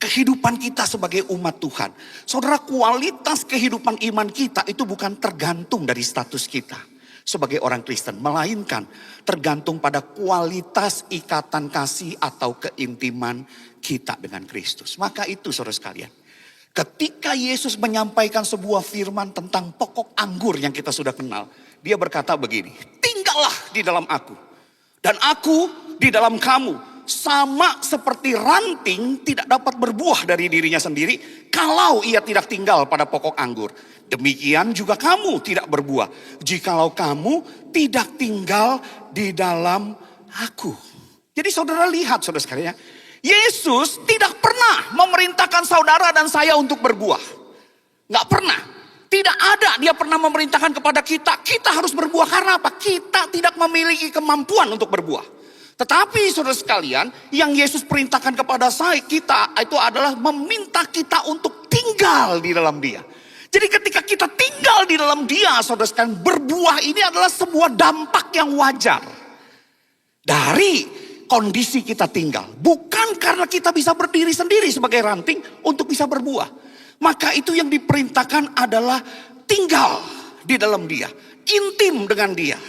Kehidupan kita sebagai umat Tuhan. Saudara, kualitas kehidupan iman kita itu bukan tergantung dari status kita sebagai orang Kristen. Melainkan tergantung pada kualitas ikatan kasih atau keintiman kita dengan Kristus. Maka itu saudara sekalian, ketika Yesus menyampaikan sebuah firman tentang pokok anggur yang kita sudah kenal. Dia berkata begini, tinggallah di dalam aku dan aku di dalam kamu. Sama seperti ranting tidak dapat berbuah dari dirinya sendiri kalau ia tidak tinggal pada pokok anggur. Demikian juga kamu tidak berbuah jikalau kamu tidak tinggal di dalam aku. Jadi saudara lihat, saudara sekalian, Yesus tidak pernah memerintahkan saudara dan saya untuk berbuah. Nggak pernah. Tidak ada dia pernah memerintahkan kepada kita harus berbuah. Karena apa? Kita tidak memiliki kemampuan untuk berbuah. Tetapi saudara sekalian, yang Yesus perintahkan kepada kita itu adalah meminta kita untuk tinggal di dalam Dia. Jadi ketika kita tinggal di dalam Dia, saudara sekalian, berbuah ini adalah sebuah dampak yang wajar dari kondisi kita tinggal. Bukan karena kita bisa berdiri sendiri sebagai ranting untuk bisa berbuah. Maka itu yang diperintahkan adalah tinggal di dalam Dia, intim dengan Dia.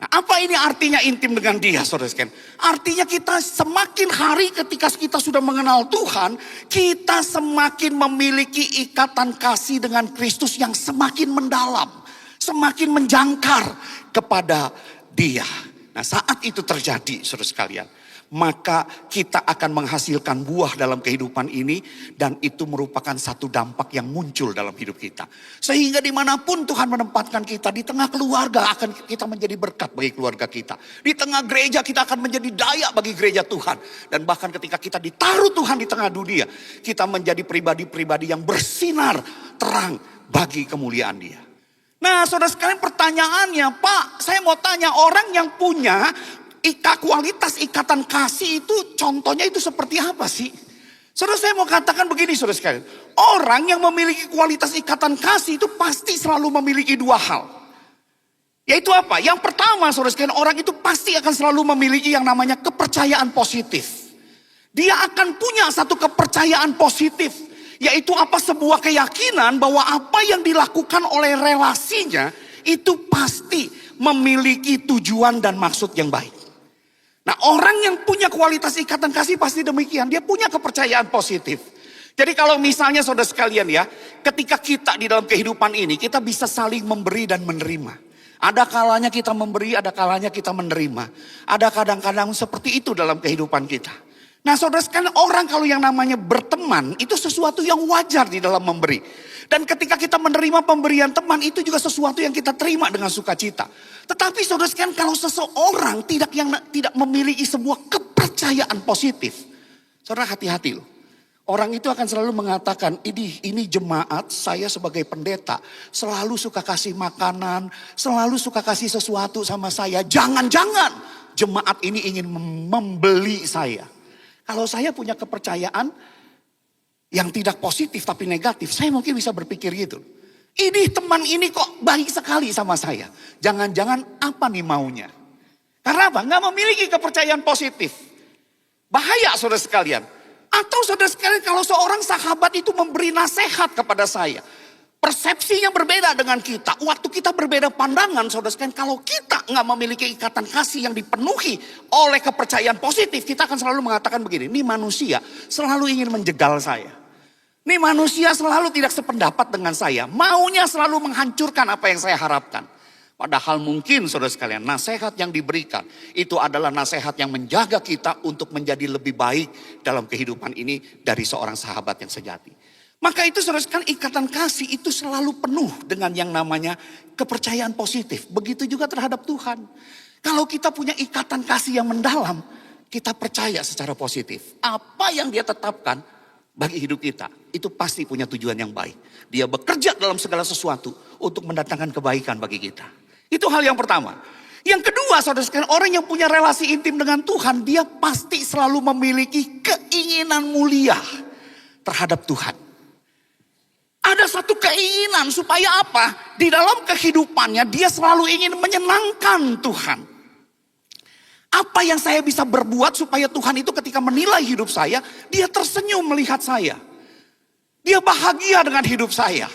Nah, apa ini artinya intim dengan Dia, saudara sekalian? Artinya kita semakin hari ketika kita sudah mengenal Tuhan, kita semakin memiliki ikatan kasih dengan Kristus yang semakin mendalam, semakin menjangkar kepada Dia. Nah, saat itu terjadi, saudara sekalian, maka kita akan menghasilkan buah dalam kehidupan ini, dan itu merupakan satu dampak yang muncul dalam hidup kita. Sehingga dimanapun Tuhan menempatkan kita, di tengah keluarga akan kita menjadi berkat bagi keluarga kita. Di tengah gereja kita akan menjadi daya bagi gereja Tuhan. Dan bahkan ketika kita ditaruh Tuhan di tengah dunia, kita menjadi pribadi-pribadi yang bersinar terang bagi kemuliaan Dia. Nah, saudara sekalian, pertanyaannya, Pak, saya mau tanya, orang yang punya kualitas ikatan kasih itu contohnya itu seperti apa sih? Saudara, saya mau katakan begini, saudara sekalian. Orang yang memiliki kualitas ikatan kasih itu pasti selalu memiliki dua hal. Yaitu apa? Yang pertama, saudara sekalian, orang itu pasti akan selalu memiliki yang namanya kepercayaan positif. Dia akan punya satu kepercayaan positif. Yaitu apa? Sebuah keyakinan bahwa apa yang dilakukan oleh relasinya itu pasti memiliki tujuan dan maksud yang baik. Nah, orang yang punya kualitas ikatan kasih pasti demikian. Dia punya kepercayaan positif. Jadi kalau misalnya saudara sekalian ya, ketika kita di dalam kehidupan ini, kita bisa saling memberi dan menerima. Ada kalanya kita memberi, ada kalanya kita menerima. Ada kadang-kadang seperti itu dalam kehidupan kita. Nah, saudara sekalian, orang kalau yang namanya berteman, itu sesuatu yang wajar di dalam memberi. Dan ketika kita menerima pemberian teman, itu juga sesuatu yang kita terima dengan sukacita. Tetapi saudara sekalian, kalau seseorang tidak memiliki sebuah kepercayaan positif, saudara hati-hati loh. Orang itu akan selalu mengatakan, ini jemaat, saya sebagai pendeta selalu suka kasih makanan, selalu suka kasih sesuatu sama saya. Jangan-jangan jemaat ini ingin membeli saya. Kalau saya punya kepercayaan yang tidak positif tapi negatif, saya mungkin bisa berpikir gitu. Ini teman ini kok baik sekali sama saya. Jangan-jangan apa nih maunya? Karena apa? Nggak memiliki kepercayaan positif. Bahaya saudara sekalian. Atau saudara sekalian, kalau seorang sahabat itu memberi nasihat kepada saya, persepsinya berbeda dengan kita. Waktu kita berbeda pandangan, saudara sekalian, kalau kita nggak memiliki ikatan kasih yang dipenuhi oleh kepercayaan positif, kita akan selalu mengatakan begini, ini manusia selalu ingin menjegal saya. Ini manusia selalu tidak sependapat dengan saya, maunya selalu menghancurkan apa yang saya harapkan. Padahal mungkin saudara sekalian, nasihat yang diberikan itu adalah nasihat yang menjaga kita untuk menjadi lebih baik dalam kehidupan ini dari seorang sahabat yang sejati. Maka itu saudara sekalian, ikatan kasih itu selalu penuh dengan yang namanya kepercayaan positif. Begitu juga terhadap Tuhan. Kalau kita punya ikatan kasih yang mendalam, kita percaya secara positif. Apa yang Dia tetapkan bagi hidup kita, itu pasti punya tujuan yang baik. Dia bekerja dalam segala sesuatu untuk mendatangkan kebaikan bagi kita. Itu hal yang pertama. Yang kedua, saudara sekalian, orang yang punya relasi intim dengan Tuhan, dia pasti selalu memiliki keinginan mulia terhadap Tuhan. Ada satu keinginan supaya apa? Di dalam kehidupannya dia selalu ingin menyenangkan Tuhan. Apa yang saya bisa berbuat supaya Tuhan itu ketika menilai hidup saya, dia tersenyum melihat saya. Dia bahagia dengan hidup saya.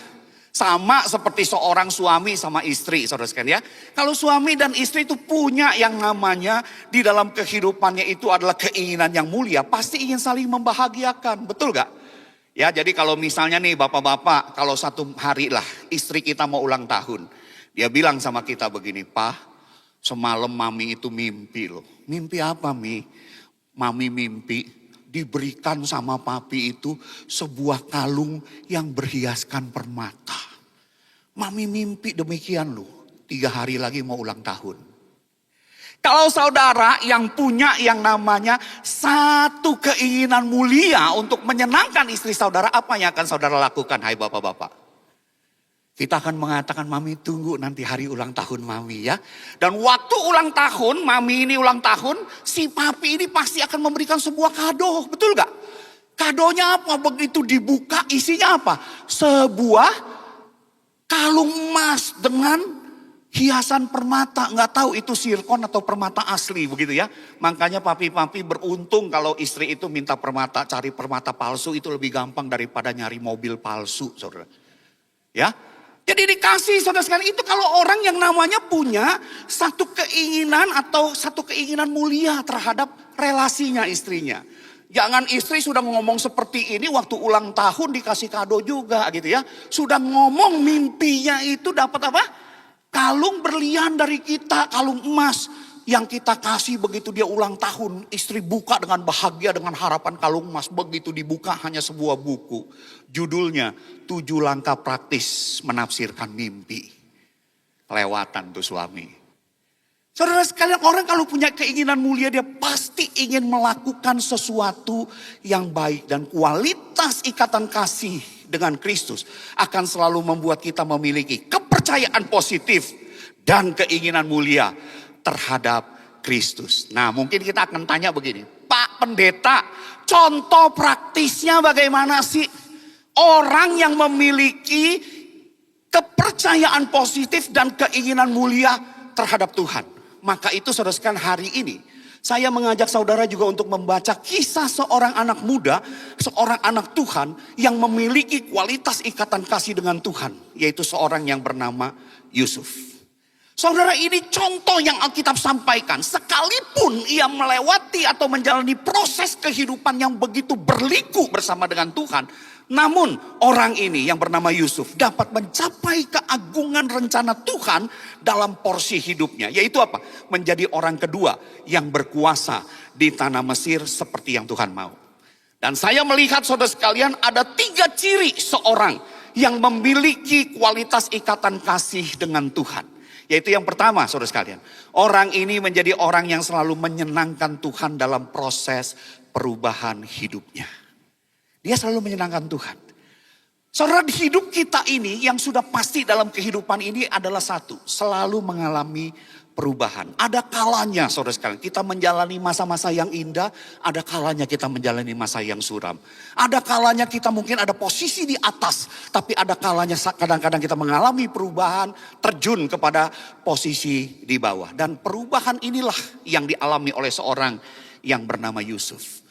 Sama seperti seorang suami sama istri, saudara sekalian ya. Kalau suami dan istri itu punya yang namanya di dalam kehidupannya itu adalah keinginan yang mulia, pasti ingin saling membahagiakan, betul gak? Ya, jadi kalau misalnya nih bapak-bapak, kalau satu hari lah istri kita mau ulang tahun, dia bilang sama kita begini, Pak, semalam mami itu mimpi loh. Mimpi apa Mi? Mami mimpi diberikan sama papi itu sebuah kalung yang berhiaskan permata. Mami mimpi demikian loh, 3 hari lagi mau ulang tahun. Kalau saudara yang punya yang namanya satu keinginan mulia untuk menyenangkan istri saudara, apa yang akan saudara lakukan, hai bapak-bapak? Kita akan mengatakan, Mami tunggu nanti hari ulang tahun Mami ya. Dan waktu ulang tahun, Mami ini ulang tahun, si papi ini pasti akan memberikan sebuah kado, betul gak? Kadonya apa? Begitu dibuka isinya apa? Sebuah kalung emas dengan hiasan permata. Nggak tahu itu sirkon atau permata asli begitu ya. Makanya papi-papi beruntung kalau istri itu minta permata, cari permata palsu itu lebih gampang daripada nyari mobil palsu, saudara. Ya. Jadi dikasih saudara sekalian, itu kalau orang yang namanya punya satu keinginan atau satu keinginan mulia terhadap relasinya istrinya. Jangan istri sudah ngomong seperti ini waktu ulang tahun dikasih kado juga gitu ya. Sudah ngomong mimpinya itu dapat apa? Kalung berlian dari kita, kalung emas yang kita kasih begitu dia ulang tahun. Istri buka dengan bahagia dengan harapan kalung emas. Begitu dibuka hanya sebuah buku. Judulnya 7 langkah praktis menafsirkan mimpi. Kelewatan tuh suami. Saudara sekalian, orang kalau punya keinginan mulia dia pasti ingin melakukan sesuatu yang baik. Dan kualitas ikatan kasih dengan Kristus akan selalu membuat kita memiliki kepercayaan positif dan keinginan mulia terhadap Kristus. Nah mungkin kita akan tanya begini, Pak Pendeta, contoh praktisnya bagaimana sih orang yang memiliki kepercayaan positif dan keinginan mulia terhadap Tuhan? Maka itu saudara sekalian, hari ini saya mengajak saudara juga untuk membaca kisah seorang anak muda, seorang anak Tuhan yang memiliki kualitas ikatan kasih dengan Tuhan, yaitu seorang yang bernama Yusuf. Saudara, ini contoh yang Alkitab sampaikan. Sekalipun ia melewati atau menjalani proses kehidupan yang begitu berliku bersama dengan Tuhan, namun orang ini yang bernama Yusuf dapat mencapai keagungan rencana Tuhan dalam porsi hidupnya. Yaitu apa? Menjadi orang kedua yang berkuasa di tanah Mesir seperti yang Tuhan mau. Dan saya melihat saudara sekalian ada 3 ciri seorang yang memiliki kualitas ikatan kasih dengan Tuhan. Yaitu yang pertama saudara sekalian, orang ini menjadi orang yang selalu menyenangkan Tuhan dalam proses perubahan hidupnya. Dia selalu menyenangkan Tuhan. Saudara, di hidup kita ini yang sudah pasti dalam kehidupan ini adalah satu, selalu mengalami perubahan. Ada kalanya saudara sekalian kita menjalani masa-masa yang indah, ada kalanya kita menjalani masa yang suram. Ada kalanya kita mungkin ada posisi di atas, tapi ada kalanya kadang-kadang kita mengalami perubahan, terjun kepada posisi di bawah. Dan perubahan inilah yang dialami oleh seorang yang bernama Yusuf.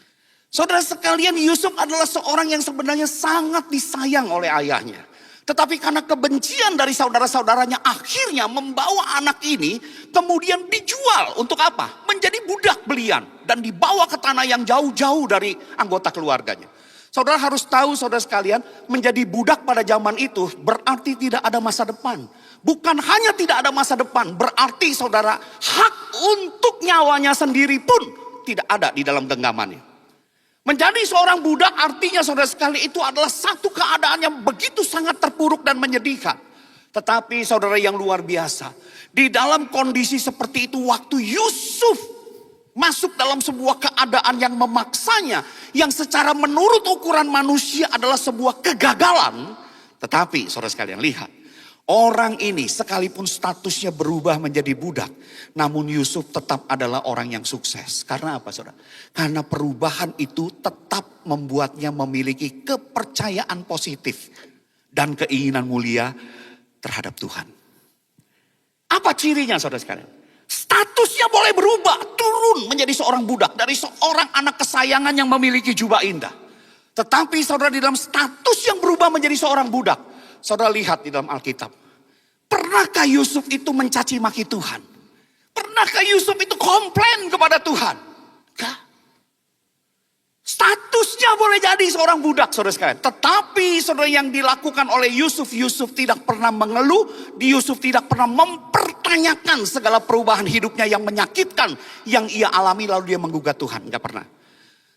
Saudara sekalian, Yusuf adalah seorang yang sebenarnya sangat disayang oleh ayahnya. Tetapi karena kebencian dari saudara-saudaranya, akhirnya membawa anak ini kemudian dijual. Untuk apa? Menjadi budak belian. Dan dibawa ke tanah yang jauh-jauh dari anggota keluarganya. Saudara harus tahu, saudara sekalian, menjadi budak pada zaman itu berarti tidak ada masa depan. Bukan hanya tidak ada masa depan, berarti saudara, hak untuk nyawanya sendiri pun tidak ada di dalam genggamannya. Menjadi seorang budak artinya saudara sekali itu adalah satu keadaan yang begitu sangat terpuruk dan menyedihkan. Tetapi saudara yang luar biasa, di dalam kondisi seperti itu waktu Yusuf masuk dalam sebuah keadaan yang memaksanya, yang secara menurut ukuran manusia adalah sebuah kegagalan. Tetapi saudara sekalian lihat, orang ini sekalipun statusnya berubah menjadi budak, namun Yusuf tetap adalah orang yang sukses. Karena apa saudara? Karena perubahan itu tetap membuatnya memiliki kepercayaan positif dan keinginan mulia terhadap Tuhan. Apa cirinya saudara sekalian? Statusnya boleh berubah, turun menjadi seorang budak, dari seorang anak kesayangan yang memiliki jubah indah. Tetapi saudara, di dalam status yang berubah menjadi seorang budak, saudara lihat di dalam Alkitab, pernahkah Yusuf itu mencaci maki Tuhan? Pernahkah Yusuf itu komplain kepada Tuhan? Enggak. Statusnya boleh jadi seorang budak saudara sekalian. Tetapi saudara, yang dilakukan oleh Yusuf, Yusuf tidak pernah mengeluh. Yusuf tidak pernah mempertanyakan segala perubahan hidupnya yang menyakitkan yang ia alami lalu dia menggugat Tuhan. Enggak pernah.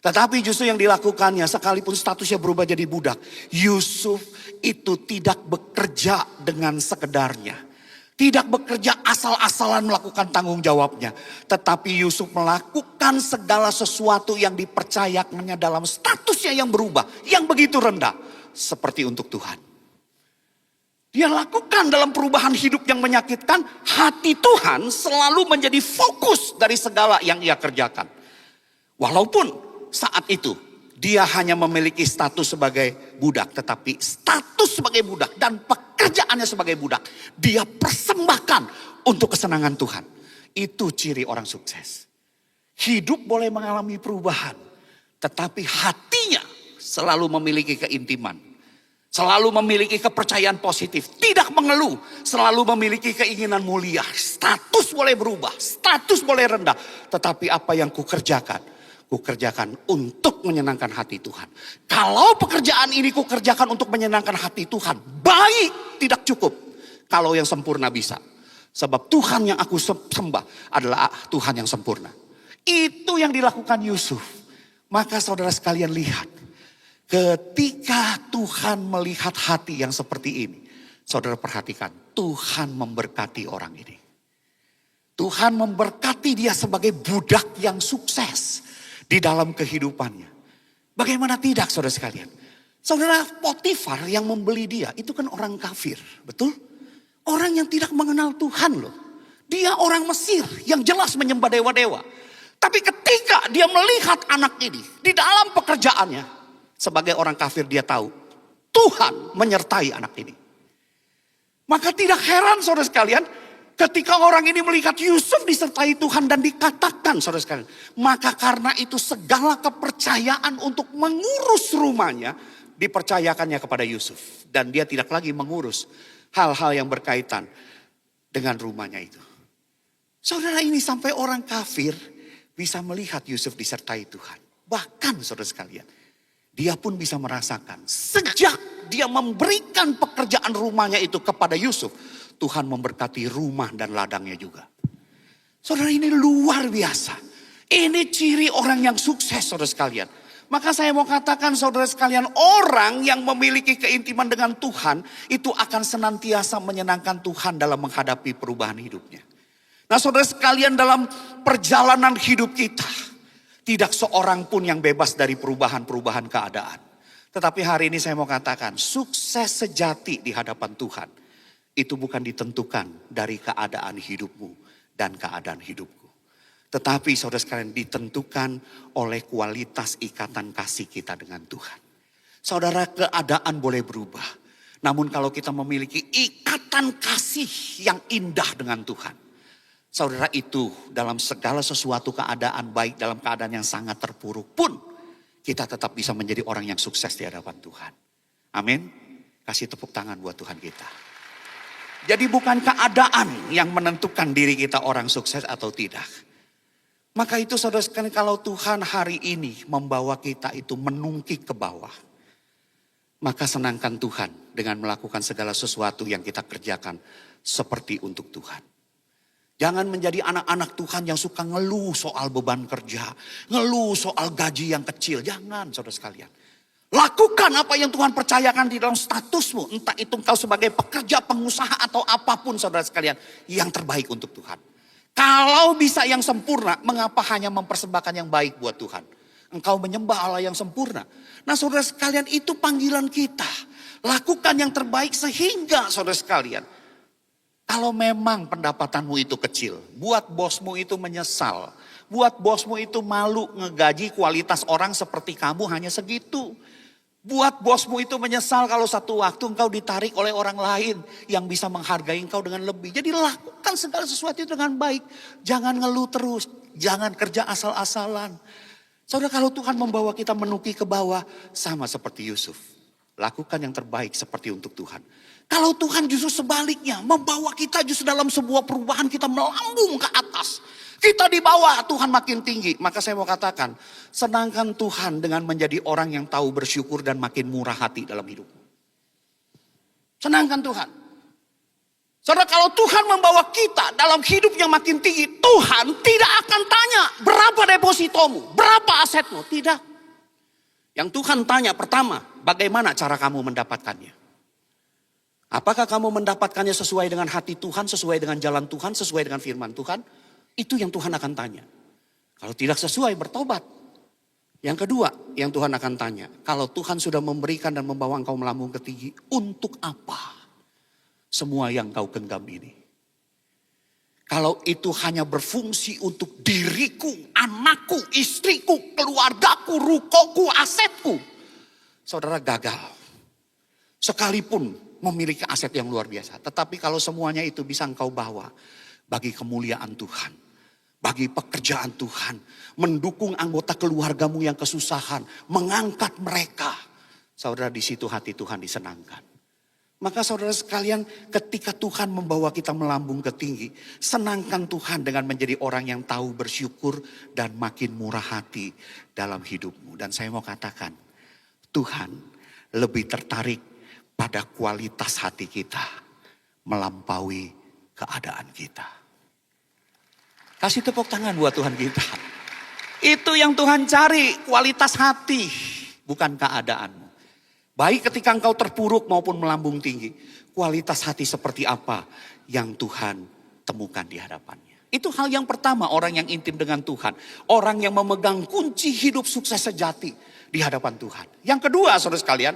Tetapi justru yang dilakukannya, sekalipun statusnya berubah jadi budak, Yusuf itu tidak bekerja dengan sekedarnya. Tidak bekerja asal-asalan melakukan tanggung jawabnya. Tetapi Yusuf melakukan segala sesuatu yang dipercayakannya dalam statusnya yang berubah. Yang begitu rendah. Seperti untuk Tuhan. Dia lakukan dalam perubahan hidup yang menyakitkan. Hati Tuhan selalu menjadi fokus dari segala yang ia kerjakan. Walaupun saat itu dia hanya memiliki status sebagai budak, tetapi status sebagai budak dan pekerjaannya sebagai budak dia persembahkan untuk kesenangan Tuhan. Itu ciri orang sukses. Hidup boleh mengalami perubahan, tetapi hatinya selalu memiliki keintiman, selalu memiliki kepercayaan positif, tidak mengeluh, selalu memiliki keinginan mulia. Status boleh berubah, status boleh rendah, tetapi apa yang kukerjakan, kukerjakan untuk menyenangkan hati Tuhan. Kalau pekerjaan ini kukerjakan untuk menyenangkan hati Tuhan, baik, tidak cukup. Kalau yang sempurna bisa. Sebab Tuhan yang aku sembah adalah Tuhan yang sempurna. Itu yang dilakukan Yusuf. Maka saudara sekalian lihat, ketika Tuhan melihat hati yang seperti ini, saudara perhatikan, Tuhan memberkati orang ini. Tuhan memberkati dia sebagai budak yang sukses di dalam kehidupannya. Bagaimana tidak saudara sekalian? Saudara, Potifar yang membeli dia itu kan orang kafir, betul? Orang yang tidak mengenal Tuhan loh. Dia orang Mesir yang jelas menyembah dewa-dewa. Tapi ketika dia melihat anak ini di dalam pekerjaannya, sebagai orang kafir dia tahu Tuhan menyertai anak ini. Maka tidak heran saudara sekalian, ketika orang ini melihat Yusuf disertai Tuhan dan dikatakan saudara sekalian, maka karena itu segala kepercayaan untuk mengurus rumahnya dipercayakannya kepada Yusuf. Dan dia tidak lagi mengurus hal-hal yang berkaitan dengan rumahnya itu. Saudara, ini sampai orang kafir bisa melihat Yusuf disertai Tuhan. Bahkan saudara sekalian, dia pun bisa merasakan sejak dia memberikan pekerjaan rumahnya itu kepada Yusuf, Tuhan memberkati rumah dan ladangnya juga. Saudara, ini luar biasa. Ini ciri orang yang sukses saudara sekalian. Maka saya mau katakan saudara sekalian, orang yang memiliki keintiman dengan Tuhan itu akan senantiasa menyenangkan Tuhan dalam menghadapi perubahan hidupnya. Nah saudara sekalian, dalam perjalanan hidup kita, tidak seorang pun yang bebas dari perubahan-perubahan keadaan. Tetapi hari ini saya mau katakan, sukses sejati di hadapan Tuhan itu bukan ditentukan dari keadaan hidupmu dan keadaan hidupku. Tetapi saudara sekalian, ditentukan oleh kualitas ikatan kasih kita dengan Tuhan. Saudara, keadaan boleh berubah. Namun kalau kita memiliki ikatan kasih yang indah dengan Tuhan, saudara, itu dalam segala sesuatu keadaan, baik dalam keadaan yang sangat terpuruk pun, kita tetap bisa menjadi orang yang sukses di hadapan Tuhan. Amin. Kasih tepuk tangan buat Tuhan kita. Jadi bukan keadaan yang menentukan diri kita orang sukses atau tidak. Maka itu saudara sekalian, kalau Tuhan hari ini membawa kita itu menungkik ke bawah, maka senangkan Tuhan dengan melakukan segala sesuatu yang kita kerjakan seperti untuk Tuhan. Jangan menjadi anak-anak Tuhan yang suka ngeluh soal beban kerja, ngeluh soal gaji yang kecil. Jangan saudara sekalian. Lakukan apa yang Tuhan percayakan di dalam statusmu. Entah itu engkau sebagai pekerja, pengusaha atau apapun saudara sekalian. Yang terbaik untuk Tuhan. Kalau bisa yang sempurna, mengapa hanya mempersembahkan yang baik buat Tuhan? Engkau menyembah Allah yang sempurna. Nah saudara sekalian, itu panggilan kita. Lakukan yang terbaik sehingga saudara sekalian, kalau memang pendapatanmu itu kecil, buat bosmu itu menyesal. Buat bosmu itu malu ngegaji kualitas orang seperti kamu hanya segitu. Buat bosmu itu menyesal kalau satu waktu engkau ditarik oleh orang lain yang bisa menghargai engkau dengan lebih. Jadi lakukan segala sesuatu itu dengan baik. Jangan ngeluh terus, jangan kerja asal-asalan. Saudara, kalau Tuhan membawa kita menuki ke bawah, sama seperti Yusuf. Lakukan yang terbaik seperti untuk Tuhan. Kalau Tuhan justru sebaliknya, membawa kita justru dalam sebuah perubahan, kita melambung ke atas. Kita di bawah, Tuhan makin tinggi. Maka saya mau katakan, senangkan Tuhan dengan menjadi orang yang tahu bersyukur dan makin murah hati dalam hidupmu. Senangkan Tuhan. Saudara, kalau Tuhan membawa kita dalam hidup yang makin tinggi, Tuhan tidak akan tanya berapa depositomu, berapa asetmu. Tidak. Yang Tuhan tanya pertama, bagaimana cara kamu mendapatkannya? Apakah kamu mendapatkannya sesuai dengan hati Tuhan, sesuai dengan jalan Tuhan, sesuai dengan firman Tuhan? Itu yang Tuhan akan tanya. Kalau tidak sesuai, bertobat. Yang kedua, yang Tuhan akan tanya, kalau Tuhan sudah memberikan dan membawa engkau melambung ke tinggi, untuk apa semua yang kau genggam ini? Kalau itu hanya berfungsi untuk diriku, anakku, istriku, keluargaku, rukoku, asetku, saudara gagal. Sekalipun memiliki aset yang luar biasa. Tetapi kalau semuanya itu bisa engkau bawa bagi kemuliaan Tuhan, bagi pekerjaan Tuhan, mendukung anggota keluargamu yang kesusahan, mengangkat mereka. Saudara, di situ hati Tuhan disenangkan. Maka saudara sekalian, ketika Tuhan membawa kita melambung ke tinggi, senangkan Tuhan dengan menjadi orang yang tahu bersyukur dan makin murah hati dalam hidupmu. Dan saya mau katakan, Tuhan lebih tertarik pada kualitas hati kita melampaui keadaan kita. Kasih tepuk tangan buat Tuhan kita. Itu yang Tuhan cari, kualitas hati, bukan keadaanmu. Baik ketika engkau terpuruk maupun melambung tinggi, kualitas hati seperti apa yang Tuhan temukan di hadapannya. Itu hal yang pertama, orang yang intim dengan Tuhan. Orang yang memegang kunci hidup sukses sejati di hadapan Tuhan. Yang kedua, saudara sekalian,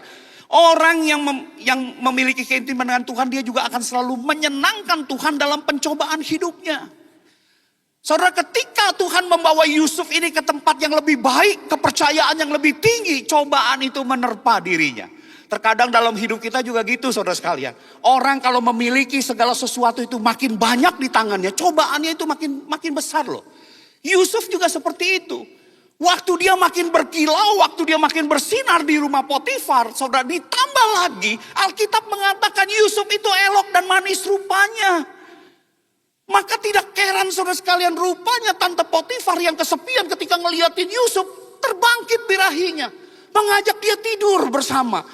orang yang memiliki keintiman dengan Tuhan, dia juga akan selalu menyenangkan Tuhan dalam pencobaan hidupnya. Saudara, ketika Tuhan membawa Yusuf ini ke tempat yang lebih baik, kepercayaan yang lebih tinggi, cobaan itu menerpa dirinya. Terkadang dalam hidup kita juga gitu, saudara sekalian. Orang kalau memiliki segala sesuatu itu makin banyak di tangannya, cobaannya itu makin besar loh. Yusuf juga seperti itu. Waktu dia makin berkilau, waktu dia makin bersinar di rumah Potifar, saudara, ditambah lagi Alkitab mengatakan Yusuf itu elok dan manis rupanya. Maka tidak heran saudara sekalian, rupanya tante Potifar yang kesepian ketika ngeliatin Yusuf terbangkit birahinya. Mengajak dia tidur bersama.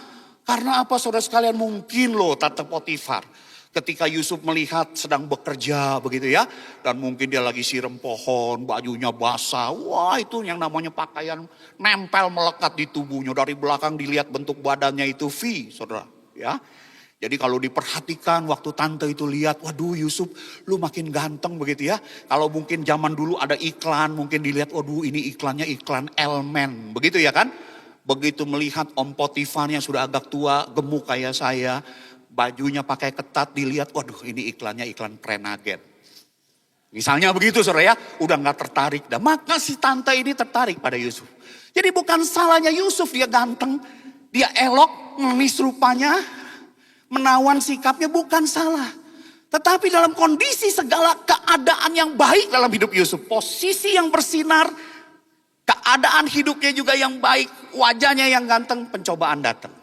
Karena apa saudara sekalian, mungkin loh tante Potifar ketika Yusuf melihat sedang bekerja begitu ya. Dan mungkin dia lagi siram pohon, bajunya basah. Wah, itu yang namanya pakaian nempel melekat di tubuhnya. Dari belakang dilihat bentuk badannya itu V, saudara ya. Jadi kalau diperhatikan waktu tante itu lihat, waduh Yusuf lu makin ganteng begitu ya. Kalau mungkin zaman dulu ada iklan, mungkin dilihat, waduh ini iklannya iklan Elmen. Begitu ya kan. Begitu melihat Om Potifarnya sudah agak tua, gemuk kayak saya. Bajunya pakai ketat, dilihat, waduh ini iklannya iklan Prenagen. Misalnya begitu saudara ya, udah gak tertarik. Dan maka si tante ini tertarik pada Yusuf. Jadi bukan salahnya Yusuf, dia ganteng, dia elok, manis rupanya, menawan sikapnya, bukan salah. Tetapi dalam kondisi segala keadaan yang baik dalam hidup Yusuf, posisi yang bersinar, keadaan hidupnya juga yang baik, wajahnya yang ganteng, pencobaan datang.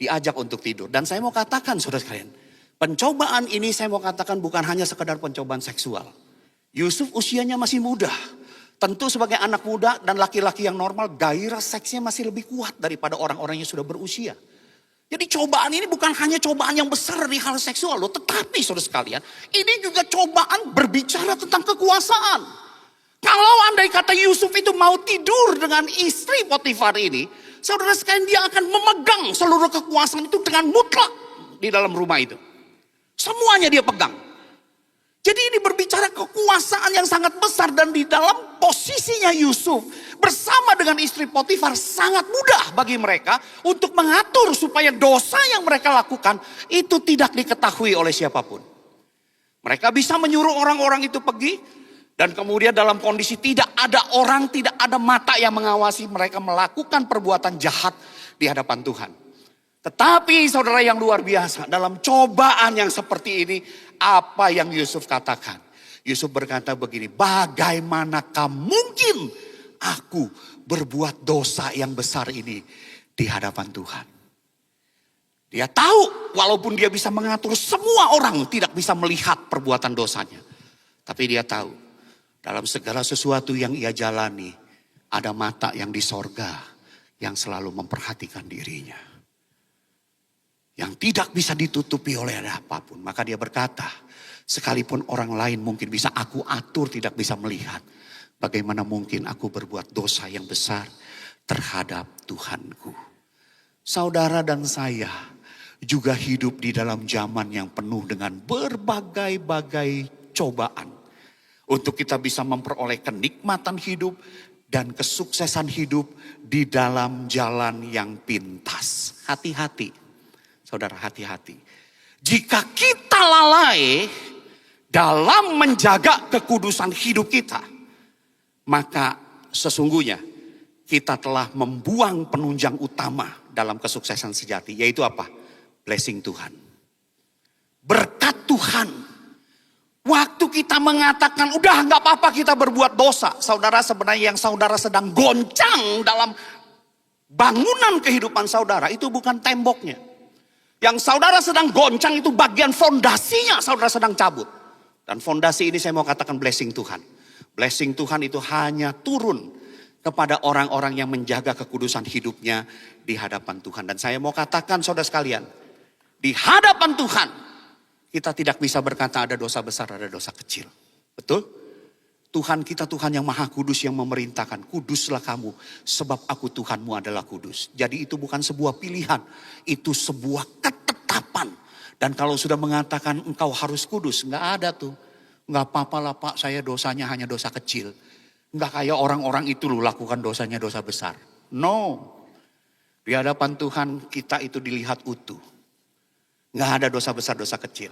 Diajak untuk tidur. Dan saya mau katakan saudara sekalian, pencobaan ini saya mau katakan bukan hanya sekedar pencobaan seksual. Yusuf usianya masih muda. Tentu sebagai anak muda dan laki-laki yang normal, gairah seksnya masih lebih kuat daripada orang-orang yang sudah berusia. Jadi cobaan ini bukan hanya cobaan yang besar dari hal seksual loh. Tetapi saudara sekalian, ini juga cobaan berbicara tentang kekuasaan. Kalau andai kata Yusuf itu mau tidur dengan istri Potifar ini, saudara sekalian dia akan memegang seluruh kekuasaan itu dengan mutlak di dalam rumah itu. Semuanya dia pegang. Jadi ini berbicara kekuasaan yang sangat besar dan di dalam posisinya Yusuf bersama dengan istri Potifar sangat mudah bagi mereka untuk mengatur supaya dosa yang mereka lakukan itu tidak diketahui oleh siapapun. Mereka bisa menyuruh orang-orang itu pergi dan kemudian dalam kondisi tidak ada orang, tidak ada mata yang mengawasi mereka melakukan perbuatan jahat di hadapan Tuhan. Tetapi saudara yang luar biasa, dalam cobaan yang seperti ini, apa yang Yusuf katakan? Yusuf berkata begini, bagaimanakah mungkin aku berbuat dosa yang besar ini di hadapan Tuhan? Dia tahu walaupun dia bisa mengatur semua orang tidak bisa melihat perbuatan dosanya. Tapi dia tahu dalam segala sesuatu yang ia jalani ada mata yang di sorga yang selalu memperhatikan dirinya. Yang tidak bisa ditutupi oleh apapun. Maka dia berkata, sekalipun orang lain mungkin bisa aku atur tidak bisa melihat. Bagaimana mungkin aku berbuat dosa yang besar terhadap Tuhanku. Saudara dan saya juga hidup di dalam zaman yang penuh dengan berbagai-bagai cobaan. Untuk kita bisa memperoleh kenikmatan hidup dan kesuksesan hidup di dalam jalan yang pintas. Hati-hati. Saudara, hati-hati. Jika kita lalai dalam menjaga kekudusan hidup kita, maka sesungguhnya kita telah membuang penunjang utama dalam kesuksesan sejati. Yaitu apa? Blessing Tuhan. Berkat Tuhan. Waktu kita mengatakan udah gak apa-apa kita berbuat dosa. Saudara, sebenarnya yang saudara sedang goncang dalam bangunan kehidupan saudara itu bukan temboknya. Yang saudara sedang goncang itu bagian fondasinya saudara sedang cabut. Dan fondasi ini saya mau katakan blessing Tuhan. Blessing Tuhan itu hanya turun kepada orang-orang yang menjaga kekudusan hidupnya di hadapan Tuhan. Dan saya mau katakan saudara sekalian, di hadapan Tuhan kita tidak bisa berkata ada dosa besar, ada dosa kecil. Betul? Tuhan kita Tuhan yang maha kudus yang memerintahkan. Kuduslah kamu sebab aku Tuhanmu adalah kudus. Jadi itu bukan sebuah pilihan. Itu sebuah ketetapan. Dan kalau sudah mengatakan engkau harus kudus. Enggak ada tuh. Enggak apa-apa lah Pak, saya dosanya hanya dosa kecil. Enggak kayak orang-orang itu loh lakukan dosanya dosa besar. No. Di hadapan Tuhan kita itu dilihat utuh. Enggak ada dosa besar, dosa kecil.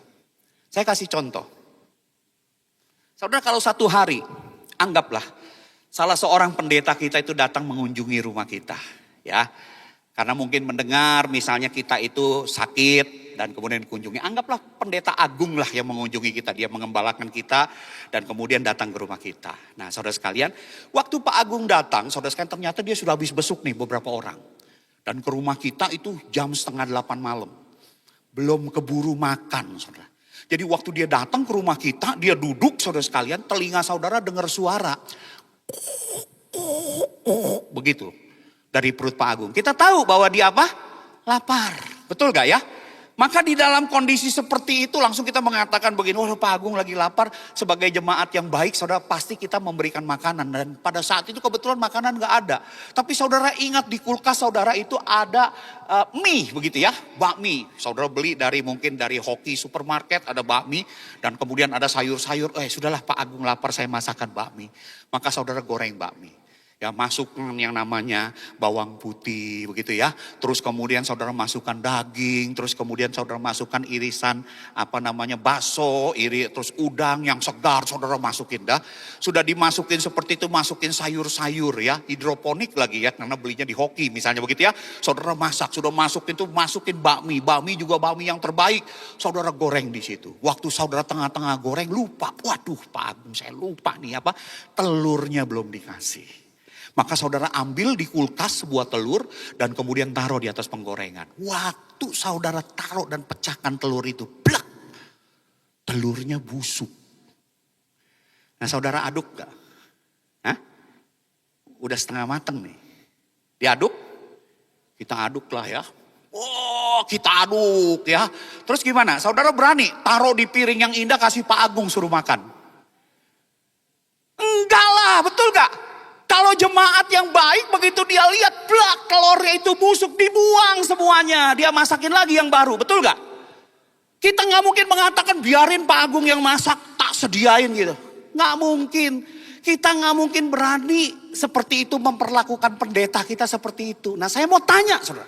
Saya kasih contoh. Saudara, kalau satu hari, anggaplah salah seorang pendeta kita itu datang mengunjungi rumah kita. Ya, karena mungkin mendengar misalnya kita itu sakit dan kemudian dikunjungi. Anggaplah pendeta agung lah yang mengunjungi kita. Dia mengembalakan kita dan kemudian datang ke rumah kita. Nah saudara sekalian, waktu Pak Agung datang, saudara sekalian ternyata dia sudah habis besuk nih beberapa orang. Dan ke rumah kita itu jam 7:30 malam. Belum keburu makan saudara. Jadi waktu dia datang ke rumah kita, dia duduk saudara sekalian, telinga saudara dengar suara. Begitu. Dari perut Pak Agung. Kita tahu bahwa dia apa? Lapar. Betul gak ya? Maka di dalam kondisi seperti itu langsung kita mengatakan begini, wah Pak Agung lagi lapar. Sebagai jemaat yang baik saudara pasti kita memberikan makanan. Dan pada saat itu kebetulan makanan gak ada. Tapi saudara ingat di kulkas saudara itu ada mie begitu ya. Bakmi. Saudara beli mungkin dari Hoki supermarket ada bakmi. Dan kemudian ada sayur-sayur. Sudahlah Pak Agung lapar saya masakan bakmi. Maka saudara goreng bakmi. Ya masukkan yang namanya bawang putih begitu ya. Terus kemudian saudara masukkan daging. Terus kemudian saudara masukkan irisan bakso. Terus udang yang segar saudara masukin dah. Sudah dimasukin seperti itu masukin sayur-sayur ya. Hidroponik lagi ya karena belinya di Hoki misalnya begitu ya. Saudara masak sudah masukin bakmi. Bakmi juga bakmi yang terbaik. Saudara goreng di situ. Waktu saudara tengah-tengah goreng lupa. Waduh Pak Agung saya lupa nih telurnya belum dikasih. Maka saudara ambil di kulkas sebuah telur dan kemudian taruh di atas penggorengan. Waktu saudara taruh dan pecahkan telur itu, blak, telurnya busuk. Nah saudara aduk gak? Hah? Udah setengah mateng nih. Diaduk? Kita aduk lah ya. Oh kita aduk ya. Terus gimana? Saudara berani taruh di piring yang indah kasih Pak Agung suruh makan? Enggak lah, betul gak? Kalau jemaat yang baik begitu dia lihat blak telurnya itu busuk dibuang semuanya. Dia masakin lagi yang baru, betul gak? Kita gak mungkin mengatakan biarin Pak Agung yang masak tak sediain gitu. Gak mungkin. Kita gak mungkin berani seperti itu memperlakukan pendeta kita seperti itu. Nah saya mau tanya saudara.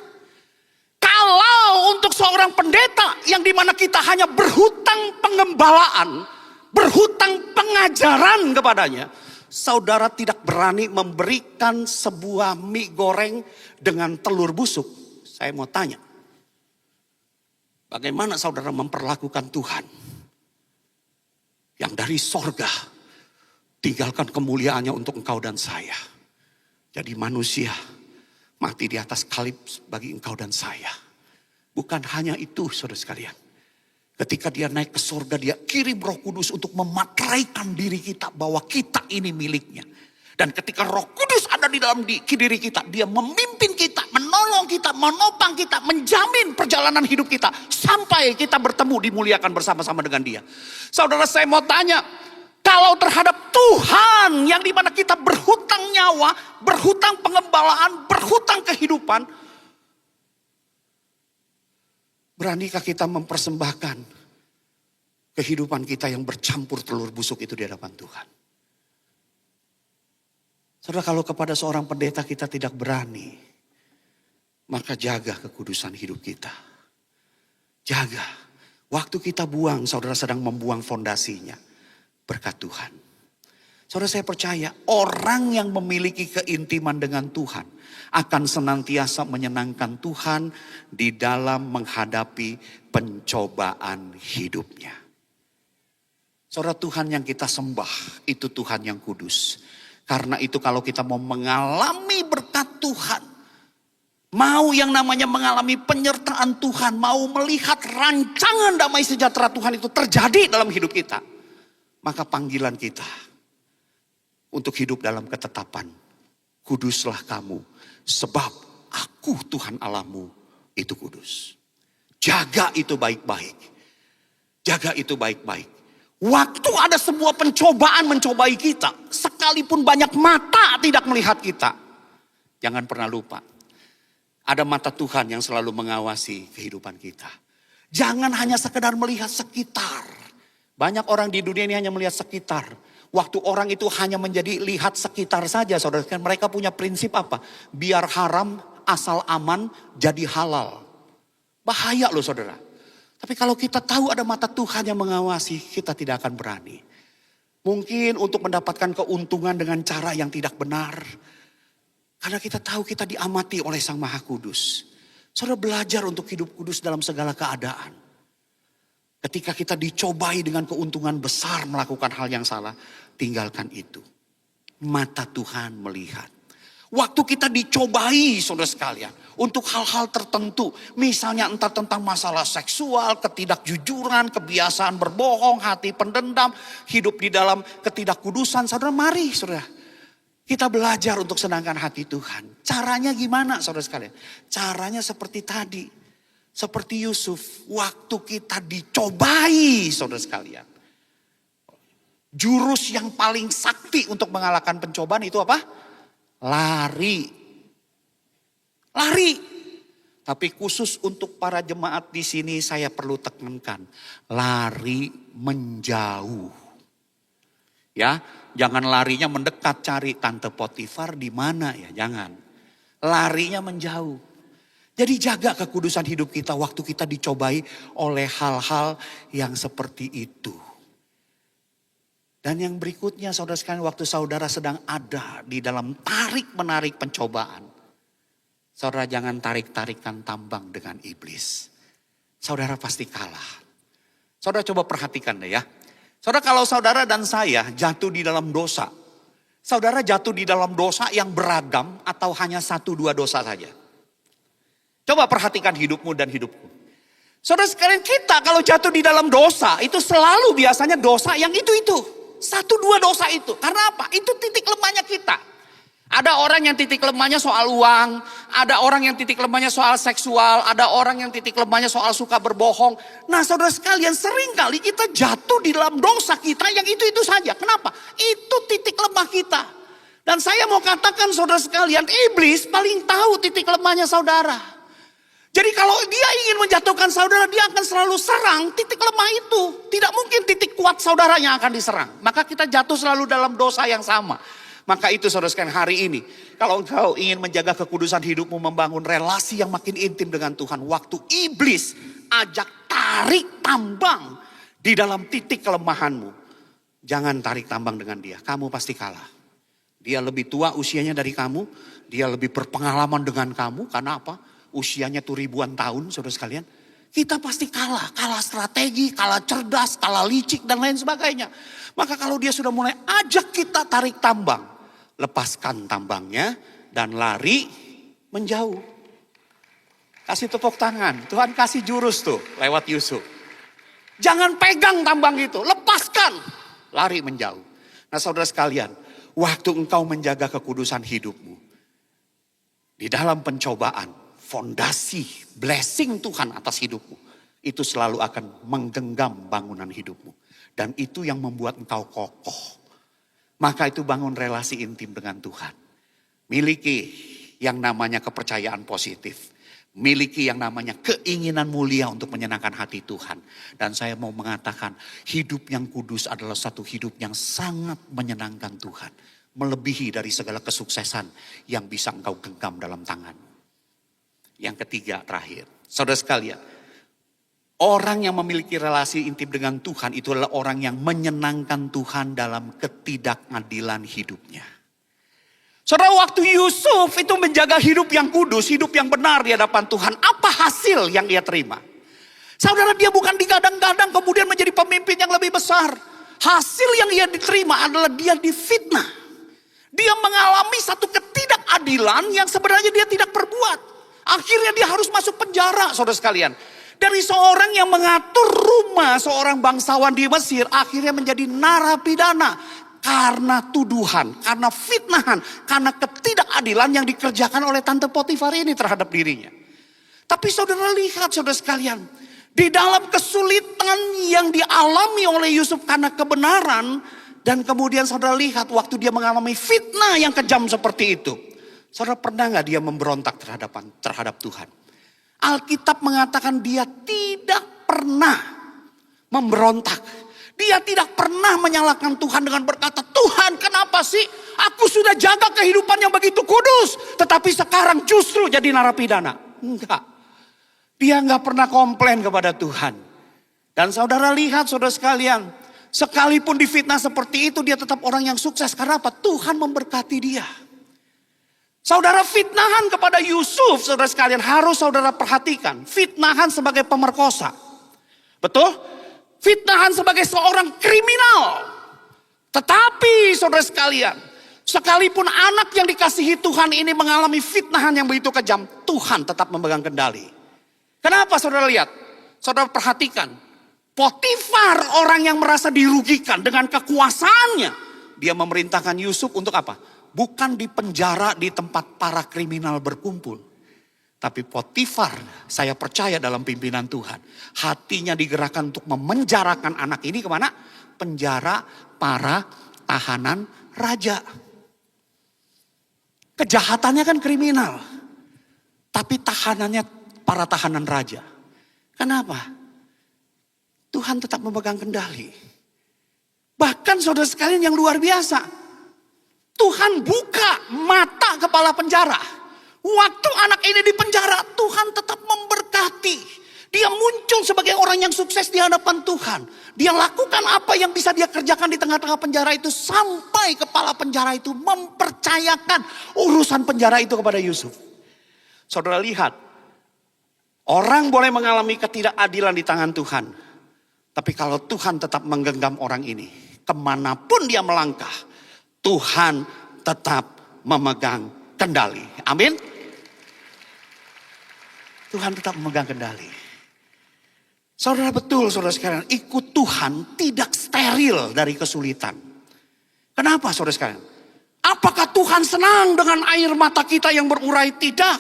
Kalau untuk seorang pendeta yang dimana kita hanya berhutang pengembalaan, berhutang pengajaran kepadanya, saudara tidak berani memberikan sebuah mie goreng dengan telur busuk. Saya mau tanya, bagaimana saudara memperlakukan Tuhan yang dari sorga tinggalkan kemuliaannya untuk engkau dan saya. Jadi manusia mati di atas salib bagi engkau dan saya. Bukan hanya itu saudara sekalian. Ketika dia naik ke surga, dia kirim Roh Kudus untuk memateraikan diri kita bahwa kita ini miliknya. Dan ketika Roh Kudus ada di dalam diri kita, dia memimpin kita, menolong kita, menopang kita, menjamin perjalanan hidup kita. Sampai kita bertemu, dimuliakan bersama-sama dengan dia. Saudara saya mau tanya, kalau terhadap Tuhan yang dimana kita berhutang nyawa, berhutang pengembalaan, berhutang kehidupan, beranikah kita mempersembahkan kehidupan kita yang bercampur telur busuk itu di hadapan Tuhan? Saudara, kalau kepada seorang pendeta kita tidak berani, maka jaga kekudusan hidup kita. Jaga. Waktu kita buang, saudara sedang membuang fondasinya. Berkat Tuhan. Saudara saya percaya orang yang memiliki keintiman dengan Tuhan akan senantiasa menyenangkan Tuhan di dalam menghadapi pencobaan hidupnya. Saudara, Tuhan yang kita sembah itu Tuhan yang kudus. Karena itu kalau kita mau mengalami berkat Tuhan, mau yang namanya mengalami penyertaan Tuhan, mau melihat rancangan damai sejahtera Tuhan itu terjadi dalam hidup kita, maka panggilan kita untuk hidup dalam ketetapan. Kuduslah kamu, sebab aku Tuhan Allahmu itu kudus. Jaga itu baik-baik. Jaga itu baik-baik. Waktu ada sebuah pencobaan mencobai kita, sekalipun banyak mata tidak melihat kita, jangan pernah lupa, ada mata Tuhan yang selalu mengawasi kehidupan kita. Jangan hanya sekedar melihat sekitar. Banyak orang di dunia ini hanya melihat sekitar. Waktu orang itu hanya menjadi lihat sekitar saja, saudara. Mereka punya prinsip apa? Biar haram, asal aman, jadi halal. Bahaya loh saudara. Tapi kalau kita tahu ada mata Tuhan yang mengawasi, kita tidak akan berani. Mungkin untuk mendapatkan keuntungan dengan cara yang tidak benar. Karena kita tahu kita diamati oleh Sang Maha Kudus. Saudara, belajar untuk hidup kudus dalam segala keadaan. Ketika kita dicobai dengan keuntungan besar melakukan hal yang salah, tinggalkan itu. Mata Tuhan melihat. Waktu kita dicobai saudara sekalian, untuk hal-hal tertentu. Misalnya entah tentang masalah seksual, ketidakjujuran, kebiasaan berbohong, hati pendendam, hidup di dalam ketidakkudusan. Saudara, mari saudara. Kita belajar untuk senangkan hati Tuhan. Caranya gimana saudara sekalian? Caranya seperti tadi. Seperti Yusuf, waktu kita dicobai saudara sekalian. Jurus yang paling sakti untuk mengalahkan pencobaan itu apa? Lari. Lari. Tapi khusus untuk para jemaat di sini saya perlu tekankan. Lari menjauh. Ya, jangan larinya mendekat cari Tante Potifar di mana ya, jangan. Larinya menjauh. Jadi jaga kekudusan hidup kita waktu kita dicobai oleh hal-hal yang seperti itu. Dan yang berikutnya saudara sekalian, waktu saudara sedang ada di dalam tarik-menarik pencobaan. Saudara jangan tarik-tarikan tambang dengan iblis. Saudara pasti kalah. Saudara coba perhatikan deh ya. Saudara, kalau saudara dan saya jatuh di dalam dosa. Saudara jatuh di dalam dosa yang beragam atau hanya 1-2 dosa saja? Coba perhatikan hidupmu dan hidupku. Saudara sekalian, kita kalau jatuh di dalam dosa itu selalu biasanya dosa yang itu. 1-2 dosa itu. Karena apa? Itu titik lemahnya kita. Ada orang yang titik lemahnya soal uang, ada orang yang titik lemahnya soal seksual, ada orang yang titik lemahnya soal suka berbohong. Nah saudara sekalian, seringkali kita jatuh di dalam dosa kita yang itu saja. Kenapa? Itu titik lemah kita. Dan saya mau katakan saudara sekalian, iblis paling tahu titik lemahnya saudara. Jadi kalau dia ingin menjatuhkan saudara, dia akan selalu serang titik lemah itu. Tidak mungkin titik kuat saudara yang akan diserang. Maka kita jatuh selalu dalam dosa yang sama. Maka itu saudara sekalian, hari ini kalau engkau ingin menjaga kekudusan hidupmu, membangun relasi yang makin intim dengan Tuhan, waktu iblis ajak tarik tambang di dalam titik kelemahanmu, jangan tarik tambang dengan dia. Kamu pasti kalah. Dia lebih tua usianya dari kamu, dia lebih berpengalaman dengan kamu. Karena apa? Usianya tuh ribuan tahun saudara sekalian. Kita pasti kalah strategi, kalah cerdas, kalah licik dan lain sebagainya. Maka kalau dia sudah mulai ajak kita tarik tambang, lepaskan tambangnya dan lari menjauh. Kasih tepuk tangan, Tuhan kasih jurus tuh lewat Yusuf. Jangan pegang tambang itu, lepaskan, lari menjauh. Nah saudara sekalian, waktu engkau menjaga kekudusan hidupmu, di dalam pencobaan, fondasi, blessing Tuhan atas hidupmu, itu selalu akan menggenggam bangunan hidupmu. Dan itu yang membuat engkau kokoh. Maka itu bangun relasi intim dengan Tuhan. Miliki yang namanya kepercayaan positif. Miliki yang namanya keinginan mulia untuk menyenangkan hati Tuhan. Dan saya mau mengatakan, hidup yang kudus adalah satu hidup yang sangat menyenangkan Tuhan. Melebihi dari segala kesuksesan yang bisa engkau genggam dalam tanganmu. Yang ketiga, terakhir. Saudara sekalian, orang yang memiliki relasi intim dengan Tuhan itu adalah orang yang menyenangkan Tuhan dalam ketidakadilan hidupnya. Saudara, waktu Yusuf itu menjaga hidup yang kudus, hidup yang benar di hadapan Tuhan, apa hasil yang ia terima? Saudara, dia bukan digadang-gadang kemudian menjadi pemimpin yang lebih besar. Hasil yang ia diterima adalah dia difitnah. Dia mengalami satu ketidakadilan yang sebenarnya dia tidak perbuat. Akhirnya dia harus masuk penjara, saudara sekalian. Dari seorang yang mengatur rumah seorang bangsawan di Mesir, akhirnya menjadi narapidana. Karena tuduhan, karena fitnahan, karena ketidakadilan yang dikerjakan oleh Tante Potifar ini terhadap dirinya. Tapi saudara lihat, saudara sekalian, di dalam kesulitan yang dialami oleh Yusuf karena kebenaran, dan kemudian saudara lihat waktu dia mengalami fitnah yang kejam seperti itu. Saudara pernah gak dia memberontak terhadap Tuhan? Alkitab mengatakan dia tidak pernah memberontak. Dia tidak pernah menyalahkan Tuhan dengan berkata, Tuhan kenapa sih aku sudah jaga kehidupan yang begitu kudus, tetapi sekarang justru jadi narapidana. Enggak. Dia enggak pernah komplain kepada Tuhan. Dan saudara lihat, saudara sekalian, sekalipun difitnah seperti itu, dia tetap orang yang sukses. Karena apa? Tuhan memberkati dia. Saudara, fitnahan kepada Yusuf, saudara sekalian, harus saudara perhatikan. Fitnahan sebagai pemerkosa. Betul? Fitnahan sebagai seorang kriminal. Tetapi saudara sekalian, sekalipun anak yang dikasihi Tuhan ini mengalami fitnahan yang begitu kejam, Tuhan tetap memegang kendali. Kenapa saudara lihat? Saudara perhatikan. Potifar, orang yang merasa dirugikan dengan kekuasaannya, dia memerintahkan Yusuf untuk apa? Bukan di penjara di tempat para kriminal berkumpul. Tapi Potifar, saya percaya dalam pimpinan Tuhan, hatinya digerakkan untuk memenjarakan anak ini kemana? Penjara para tahanan raja. Kejahatannya kan kriminal. Tapi tahanannya para tahanan raja. Kenapa? Tuhan tetap memegang kendali. Bahkan saudara sekalian yang luar biasa. Tuhan buka mata kepala penjara. Waktu anak ini di penjara, Tuhan tetap memberkati. Dia muncul sebagai orang yang sukses di hadapan Tuhan. Dia lakukan apa yang bisa dia kerjakan di tengah-tengah penjara itu. Sampai kepala penjara itu mempercayakan urusan penjara itu kepada Yusuf. Saudara lihat, orang boleh mengalami ketidakadilan di tangan Tuhan. Tapi kalau Tuhan tetap menggenggam orang ini, kemanapun dia melangkah, Tuhan tetap memegang kendali. Amin. Tuhan tetap memegang kendali. Saudara, betul saudara sekalian, ikut Tuhan tidak steril dari kesulitan. Kenapa saudara sekalian? Apakah Tuhan senang dengan air mata kita yang berurai? Tidak.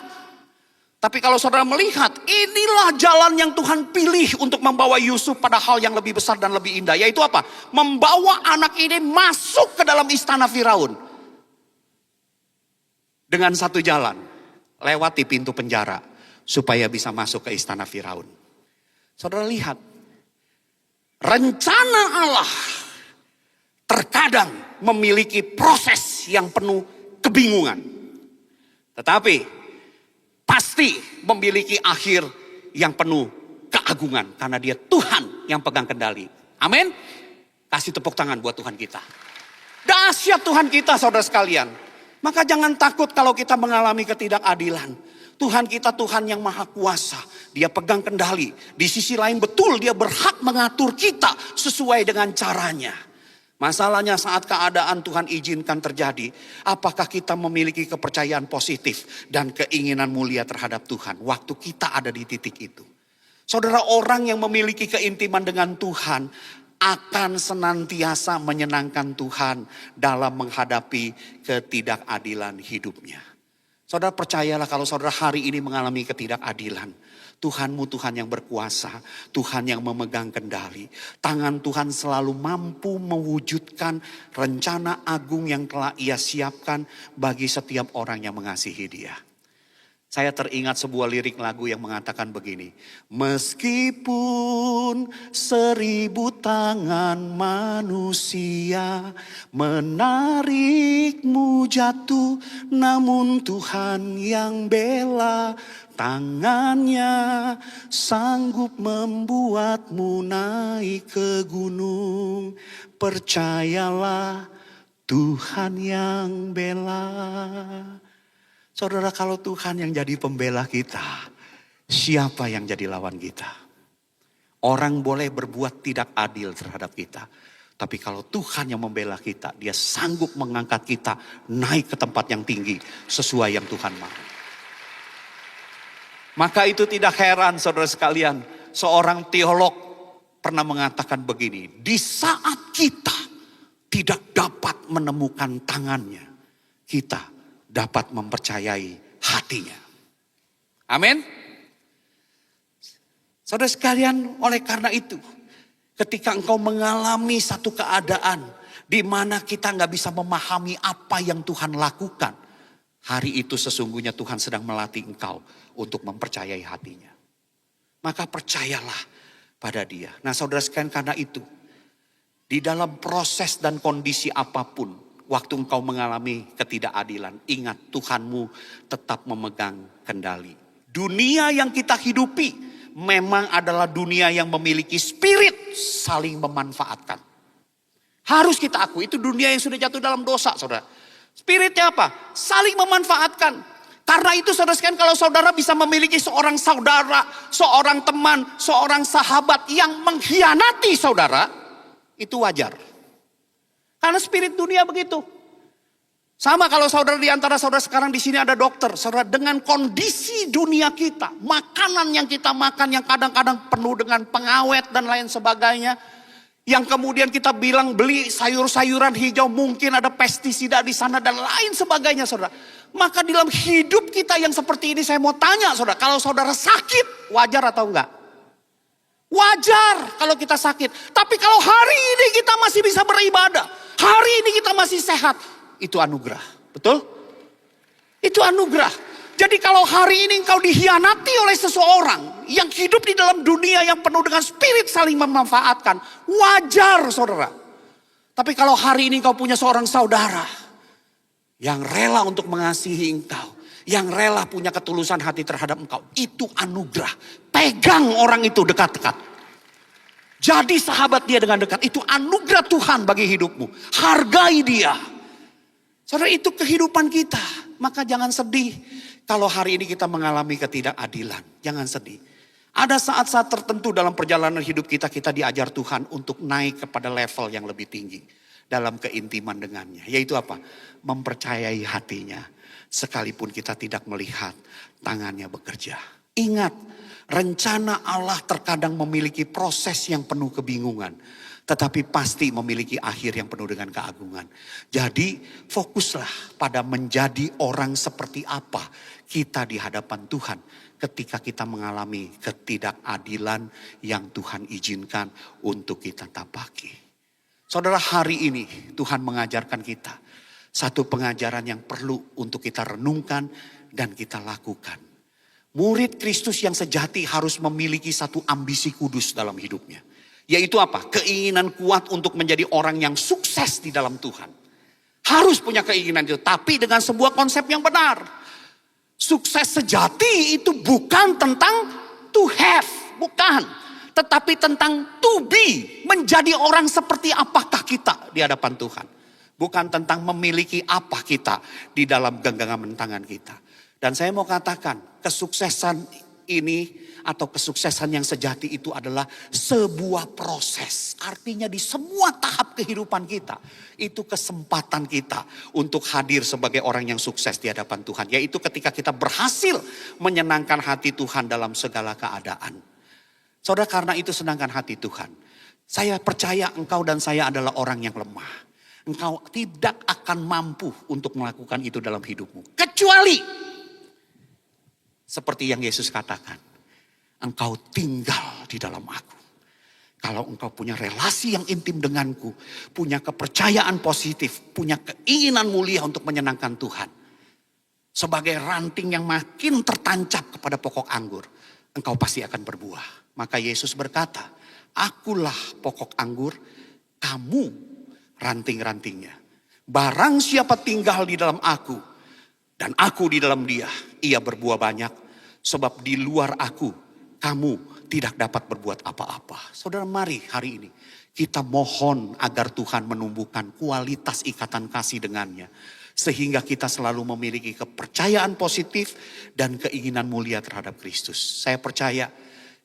Tapi kalau saudara melihat, inilah jalan yang Tuhan pilih untuk membawa Yusuf pada hal yang lebih besar dan lebih indah. Yaitu apa? Membawa anak ini masuk ke dalam istana Firaun. Dengan satu jalan, lewati pintu penjara supaya bisa masuk ke istana Firaun. Saudara lihat, rencana Allah terkadang memiliki proses yang penuh kebingungan. Tetapi pasti memiliki akhir yang penuh keagungan. Karena dia Tuhan yang pegang kendali. Amin. Kasih tepuk tangan buat Tuhan kita. Dahsyat Tuhan kita saudara sekalian. Maka jangan takut kalau kita mengalami ketidakadilan. Tuhan kita Tuhan yang maha kuasa. Dia pegang kendali. Di sisi lain betul dia berhak mengatur kita sesuai dengan caranya. Masalahnya saat keadaan Tuhan izinkan terjadi. Apakah kita memiliki kepercayaan positif dan keinginan mulia terhadap Tuhan. Waktu kita ada di titik itu. Saudara, orang yang memiliki keintiman dengan Tuhan akan senantiasa menyenangkan Tuhan dalam menghadapi ketidakadilan hidupnya. Saudara, percayalah kalau saudara hari ini mengalami ketidakadilan. Tuhanmu Tuhan yang berkuasa, Tuhan yang memegang kendali. Tangan Tuhan selalu mampu mewujudkan rencana agung yang telah Ia siapkan bagi setiap orang yang mengasihi Dia. Saya teringat sebuah lirik lagu yang mengatakan begini. Meskipun 1000 tangan manusia menarikmu jatuh, namun Tuhan yang bela tangannya sanggup membuatmu naik ke gunung. Percayalah Tuhan yang bela. Saudara, kalau Tuhan yang jadi pembela kita, siapa yang jadi lawan kita? Orang boleh berbuat tidak adil terhadap kita. Tapi kalau Tuhan yang membela kita, Dia sanggup mengangkat kita naik ke tempat yang tinggi sesuai yang Tuhan mau. Maka itu tidak heran saudara sekalian, seorang teolog pernah mengatakan begini. Di saat kita tidak dapat menemukan tangannya, kita dapat mempercayai hatinya. Amin. Saudara sekalian, oleh karena itu, ketika engkau mengalami satu keadaan di mana kita nggak bisa memahami apa yang Tuhan lakukan, hari itu sesungguhnya Tuhan sedang melatih engkau untuk mempercayai hatinya. Maka percayalah pada Dia. Nah, saudara sekalian, karena itu, di dalam proses dan kondisi apapun, waktu engkau mengalami ketidakadilan, ingat Tuhanmu tetap memegang kendali. Dunia yang kita hidupi memang adalah dunia yang memiliki spirit saling memanfaatkan. Harus kita akui, itu dunia yang sudah jatuh dalam dosa, saudara. Spiritnya apa? Saling memanfaatkan. Karena itu saudara sekalian, kalau saudara bisa memiliki seorang saudara, seorang teman, seorang sahabat yang mengkhianati saudara, itu wajar. Karena spirit dunia begitu. Sama kalau saudara di antara saudara sekarang di sini ada dokter. Saudara, dengan kondisi dunia kita, makanan yang kita makan yang kadang-kadang penuh dengan pengawet dan lain sebagainya. Yang kemudian kita bilang beli sayur-sayuran hijau, mungkin ada pestisida di sana dan lain sebagainya saudara. Maka di dalam hidup kita yang seperti ini saya mau tanya saudara. Kalau saudara sakit, wajar atau enggak? Wajar kalau kita sakit. Tapi kalau hari ini kita masih bisa beribadah. Hari ini kita masih sehat. Itu anugerah. Betul? Itu anugerah. Jadi kalau hari ini engkau dihianati oleh seseorang yang hidup di dalam dunia yang penuh dengan spirit saling memanfaatkan. Wajar saudara. Tapi kalau hari ini engkau punya seorang saudara yang rela untuk mengasihi engkau. Yang rela punya ketulusan hati terhadap engkau. Itu anugerah. Pegang orang itu dekat-dekat. Jadi sahabat dia dengan dekat. Itu anugerah Tuhan bagi hidupmu. Hargai dia. Saudara, itu kehidupan kita. Maka jangan sedih kalau hari ini kita mengalami ketidakadilan. Jangan sedih. Ada saat-saat tertentu dalam perjalanan hidup kita, kita diajar Tuhan untuk naik kepada level yang lebih tinggi. dalam keintiman dengannya. Yaitu apa? Mempercayai hatinya. Sekalipun kita tidak melihat tangannya bekerja. Ingat, rencana Allah terkadang memiliki proses yang penuh kebingungan. Tetapi pasti memiliki akhir yang penuh dengan keagungan. Jadi fokuslah pada menjadi orang seperti apa kita di hadapan Tuhan. Ketika kita mengalami ketidakadilan yang Tuhan izinkan untuk kita tapaki. Saudara, hari ini Tuhan mengajarkan kita satu pengajaran yang perlu untuk kita renungkan dan kita lakukan. Murid Kristus yang sejati harus memiliki satu ambisi kudus dalam hidupnya. Yaitu apa? Keinginan kuat untuk menjadi orang yang sukses di dalam Tuhan. Harus punya keinginan itu, tapi dengan sebuah konsep yang benar. Sukses sejati itu bukan tentang to have, bukan. Tetapi tentang to be, menjadi orang seperti apakah kita di hadapan Tuhan. Bukan tentang memiliki apa kita di dalam genggaman tangan kita. Dan saya mau katakan, kesuksesan ini atau kesuksesan yang sejati itu adalah sebuah proses. Artinya di semua tahap kehidupan kita, itu kesempatan kita untuk hadir sebagai orang yang sukses di hadapan Tuhan. Yaitu ketika kita berhasil menyenangkan hati Tuhan dalam segala keadaan. Saudara, karena itu senangkan hati Tuhan. Saya percaya engkau dan saya adalah orang yang lemah. Engkau tidak akan mampu untuk melakukan itu dalam hidupmu. Kecuali seperti yang Yesus katakan, engkau tinggal di dalam aku. Kalau engkau punya relasi yang intim denganku, punya kepercayaan positif, punya keinginan mulia untuk menyenangkan Tuhan. Sebagai ranting yang makin tertancap kepada pokok anggur, engkau pasti akan berbuah. Maka Yesus berkata, akulah pokok anggur, kamu ranting-rantingnya. Barang siapa tinggal di dalam aku, dan aku di dalam dia, ia berbuah banyak. Sebab di luar aku, kamu tidak dapat berbuat apa-apa. Saudara, mari hari ini kita mohon agar Tuhan menumbuhkan kualitas ikatan kasih dengannya. Sehingga kita selalu memiliki kepercayaan positif dan keinginan mulia terhadap Kristus. Saya percaya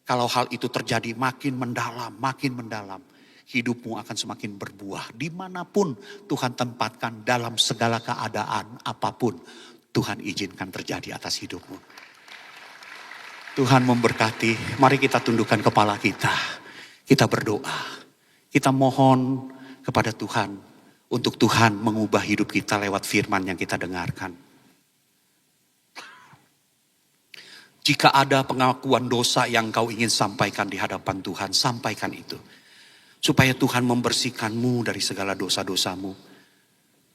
kalau hal itu terjadi makin mendalam. Hidupmu akan semakin berbuah. Dimanapun Tuhan tempatkan dalam segala keadaan apapun Tuhan izinkan terjadi atas hidupmu. Tuhan memberkati. Mari kita tundukkan kepala kita. Kita berdoa. Kita mohon kepada Tuhan. Untuk Tuhan mengubah hidup kita lewat firman yang kita dengarkan. Jika ada pengakuan dosa yang kau ingin sampaikan di hadapan Tuhan, sampaikan itu. Supaya Tuhan membersihkanmu dari segala dosa-dosamu.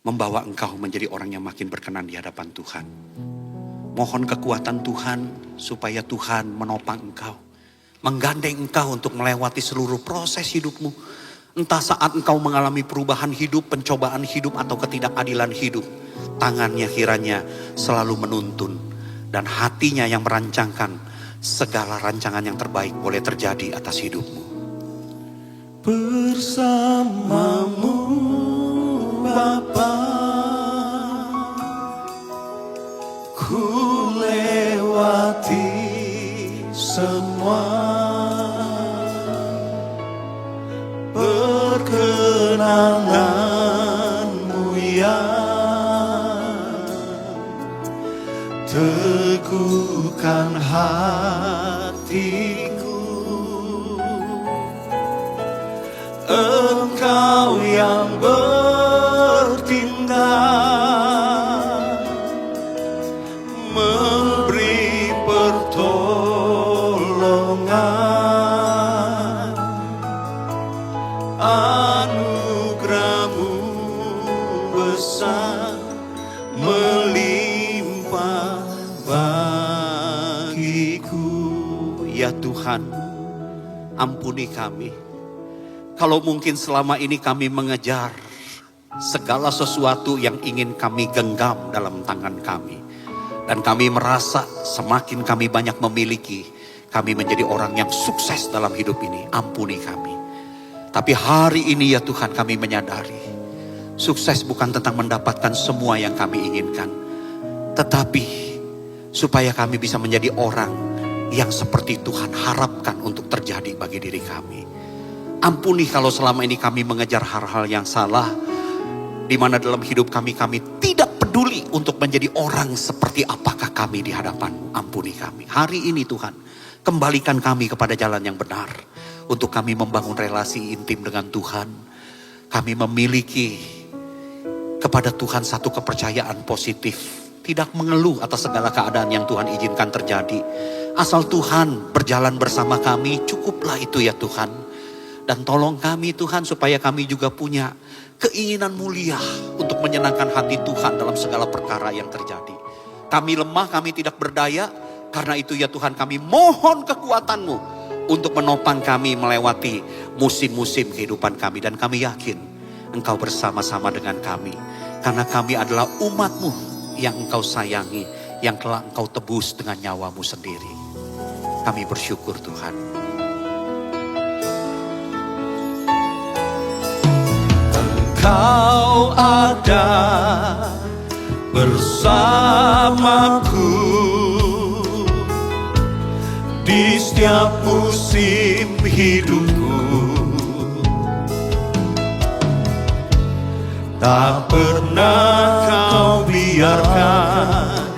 Membawa engkau menjadi orang yang makin berkenan di hadapan Tuhan. Mohon kekuatan Tuhan supaya Tuhan menopang engkau. Menggandeng engkau untuk melewati seluruh proses hidupmu. Entah saat engkau mengalami perubahan hidup, pencobaan hidup atau ketidakadilan hidup. Tangannya kiranya selalu menuntun. Dan hatinya yang merancangkan segala rancangan yang terbaik boleh terjadi atas hidupmu. Bersamamu Bapa, ku lewati semua perkenanganmu yang teguhkan hatiku. Engkau yang bertindak memberi pertolongan, anugerahmu besar melimpah bagiku. Ya Tuhan, ampuni kami. Kalau mungkin selama ini kami mengejar segala sesuatu yang ingin kami genggam dalam tangan kami. Dan kami merasa semakin kami banyak memiliki, kami menjadi orang yang sukses dalam hidup ini. Ampuni kami. Tapi hari ini ya Tuhan, kami menyadari sukses bukan tentang mendapatkan semua yang kami inginkan. Tetapi supaya kami bisa menjadi orang yang seperti Tuhan harapkan untuk terjadi bagi diri kami. Ampuni kalau selama ini kami mengejar hal-hal yang salah. Di mana dalam hidup kami tidak peduli untuk menjadi orang seperti apakah kami di hadapan-Mu. Ampuni kami. Hari ini Tuhan, kembalikan kami kepada jalan yang benar. Untuk kami membangun relasi intim dengan Tuhan. Kami memiliki kepada Tuhan satu kepercayaan positif. Tidak mengeluh atas segala keadaan yang Tuhan izinkan terjadi. Asal Tuhan berjalan bersama kami, cukuplah itu ya Tuhan. Dan tolong kami Tuhan supaya kami juga punya keinginan mulia untuk menyenangkan hati Tuhan dalam segala perkara yang terjadi. Kami lemah, kami tidak berdaya. Karena itu ya Tuhan, kami mohon kekuatan-Mu untuk menopang kami melewati musim-musim kehidupan kami. Dan kami yakin Engkau bersama-sama dengan kami. Karena kami adalah umat-Mu yang Engkau sayangi, yang telah Engkau tebus dengan nyawa-Mu sendiri. Kami bersyukur Tuhan. Engkau ada bersamaku di setiap musim hidupku. Tak pernah Kau biarkan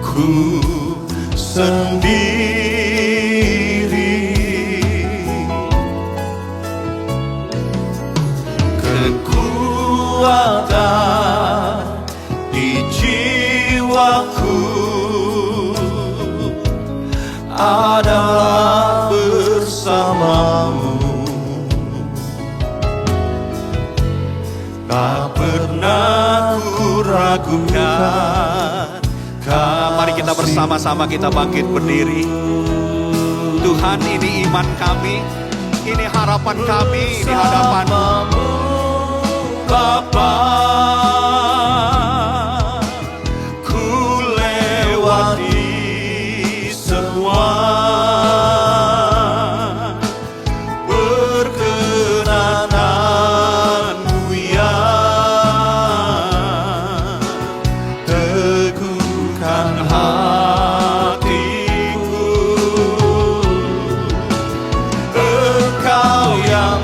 ku sendiri. Kekuatan di jiwaku adalah bersama-Mu. Tak pernah ku ragukan. Mari kita bersama-sama kita bangkit berdiri. Tuhan, ini iman kami, ini harapan kami di hadapan-Mu. Bapa, ku lewati semua. Perkenananmu ya, teguhkan hatiku. Engkau yang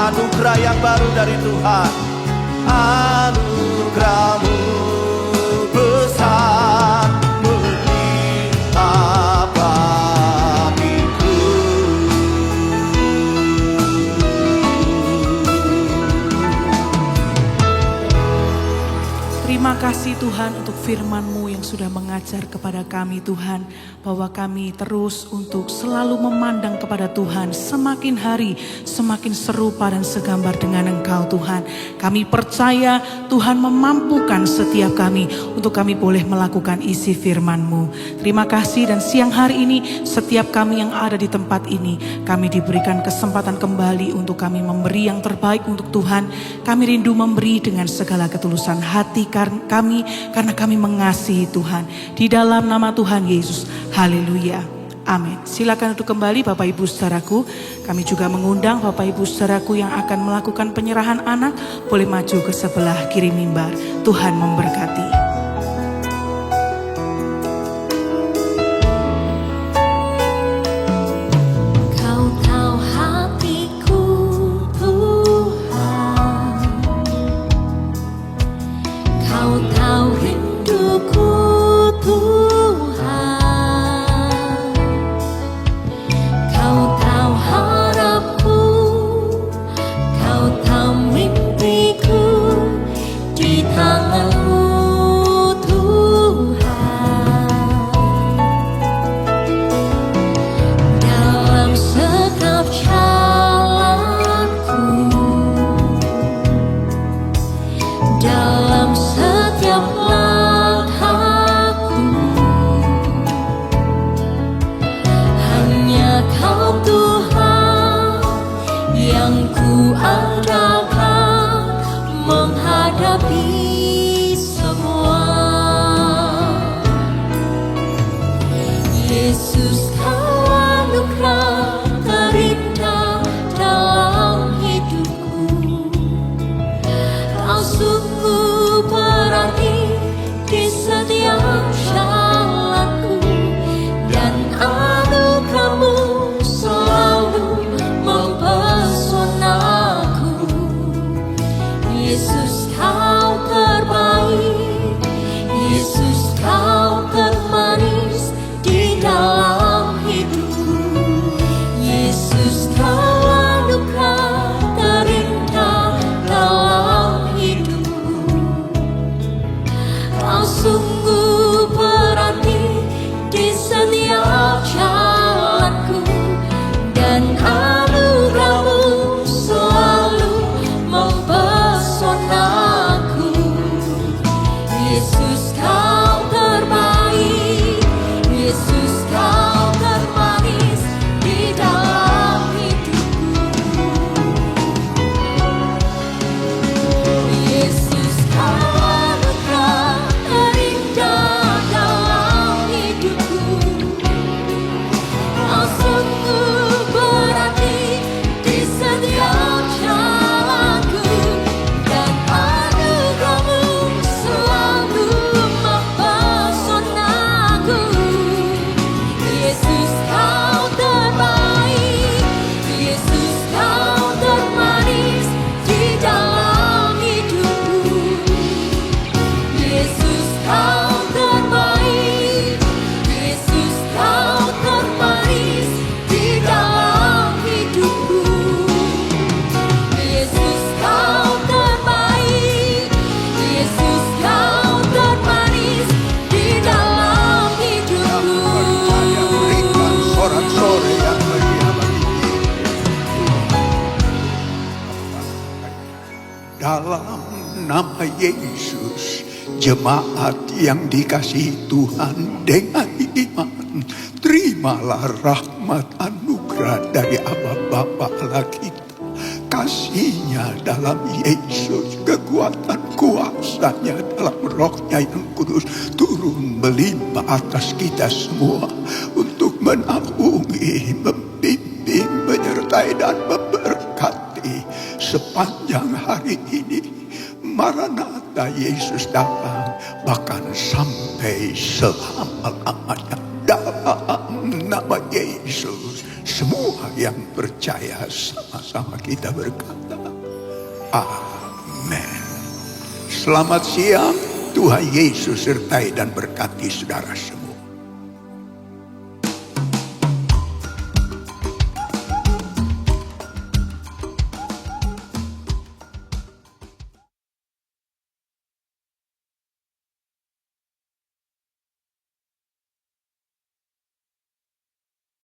anugerah yang baru dari Tuhan. Anugerah-Mu besar melimpah bagiku. Terima kasih Tuhan untuk firman-Mu yang sudah mengajar kepada kami Tuhan, bahwa kami terus untuk selalu memandang kepada Tuhan, semakin hari semakin serupa dan segambar dengan Engkau Tuhan. Kami percaya Tuhan memampukan setiap kami untuk kami boleh melakukan isi firman-Mu. Terima kasih, dan siang hari ini setiap kami yang ada di tempat ini, kami diberikan kesempatan kembali untuk kami memberi yang terbaik untuk Tuhan. Kami rindu memberi dengan segala ketulusan hati kami, karena kami mengasihi Tuhan. Di dalam nama Tuhan Yesus, haleluya, Amin. Silakan untuk kembali Bapak Ibu Saudaraku. Kami juga mengundang Bapak Ibu Saudaraku yang akan melakukan penyerahan anak boleh maju ke sebelah kiri mimbar. Tuhan memberkati. Dalam nama Yesus, jemaat yang dikasihi Tuhan dengan iman, terimalah rahmat anugerah dari Allah Bapa Allah kita. Kasih-Nya dalam Yesus, kekuatan kuasa-Nya dalam Roh-Nya yang kudus turun melimpah atas kita semua untuk menaungi, membimbing, menyertai dan memberkati sepanjang hari ini. Maranatha, Yesus datang, bahkan sampai selama-lamanya. Dalam nama Yesus, semua yang percaya sama-sama kita berkata, amin. Selamat siang, Tuhan Yesus sertai dan berkati saudara semua.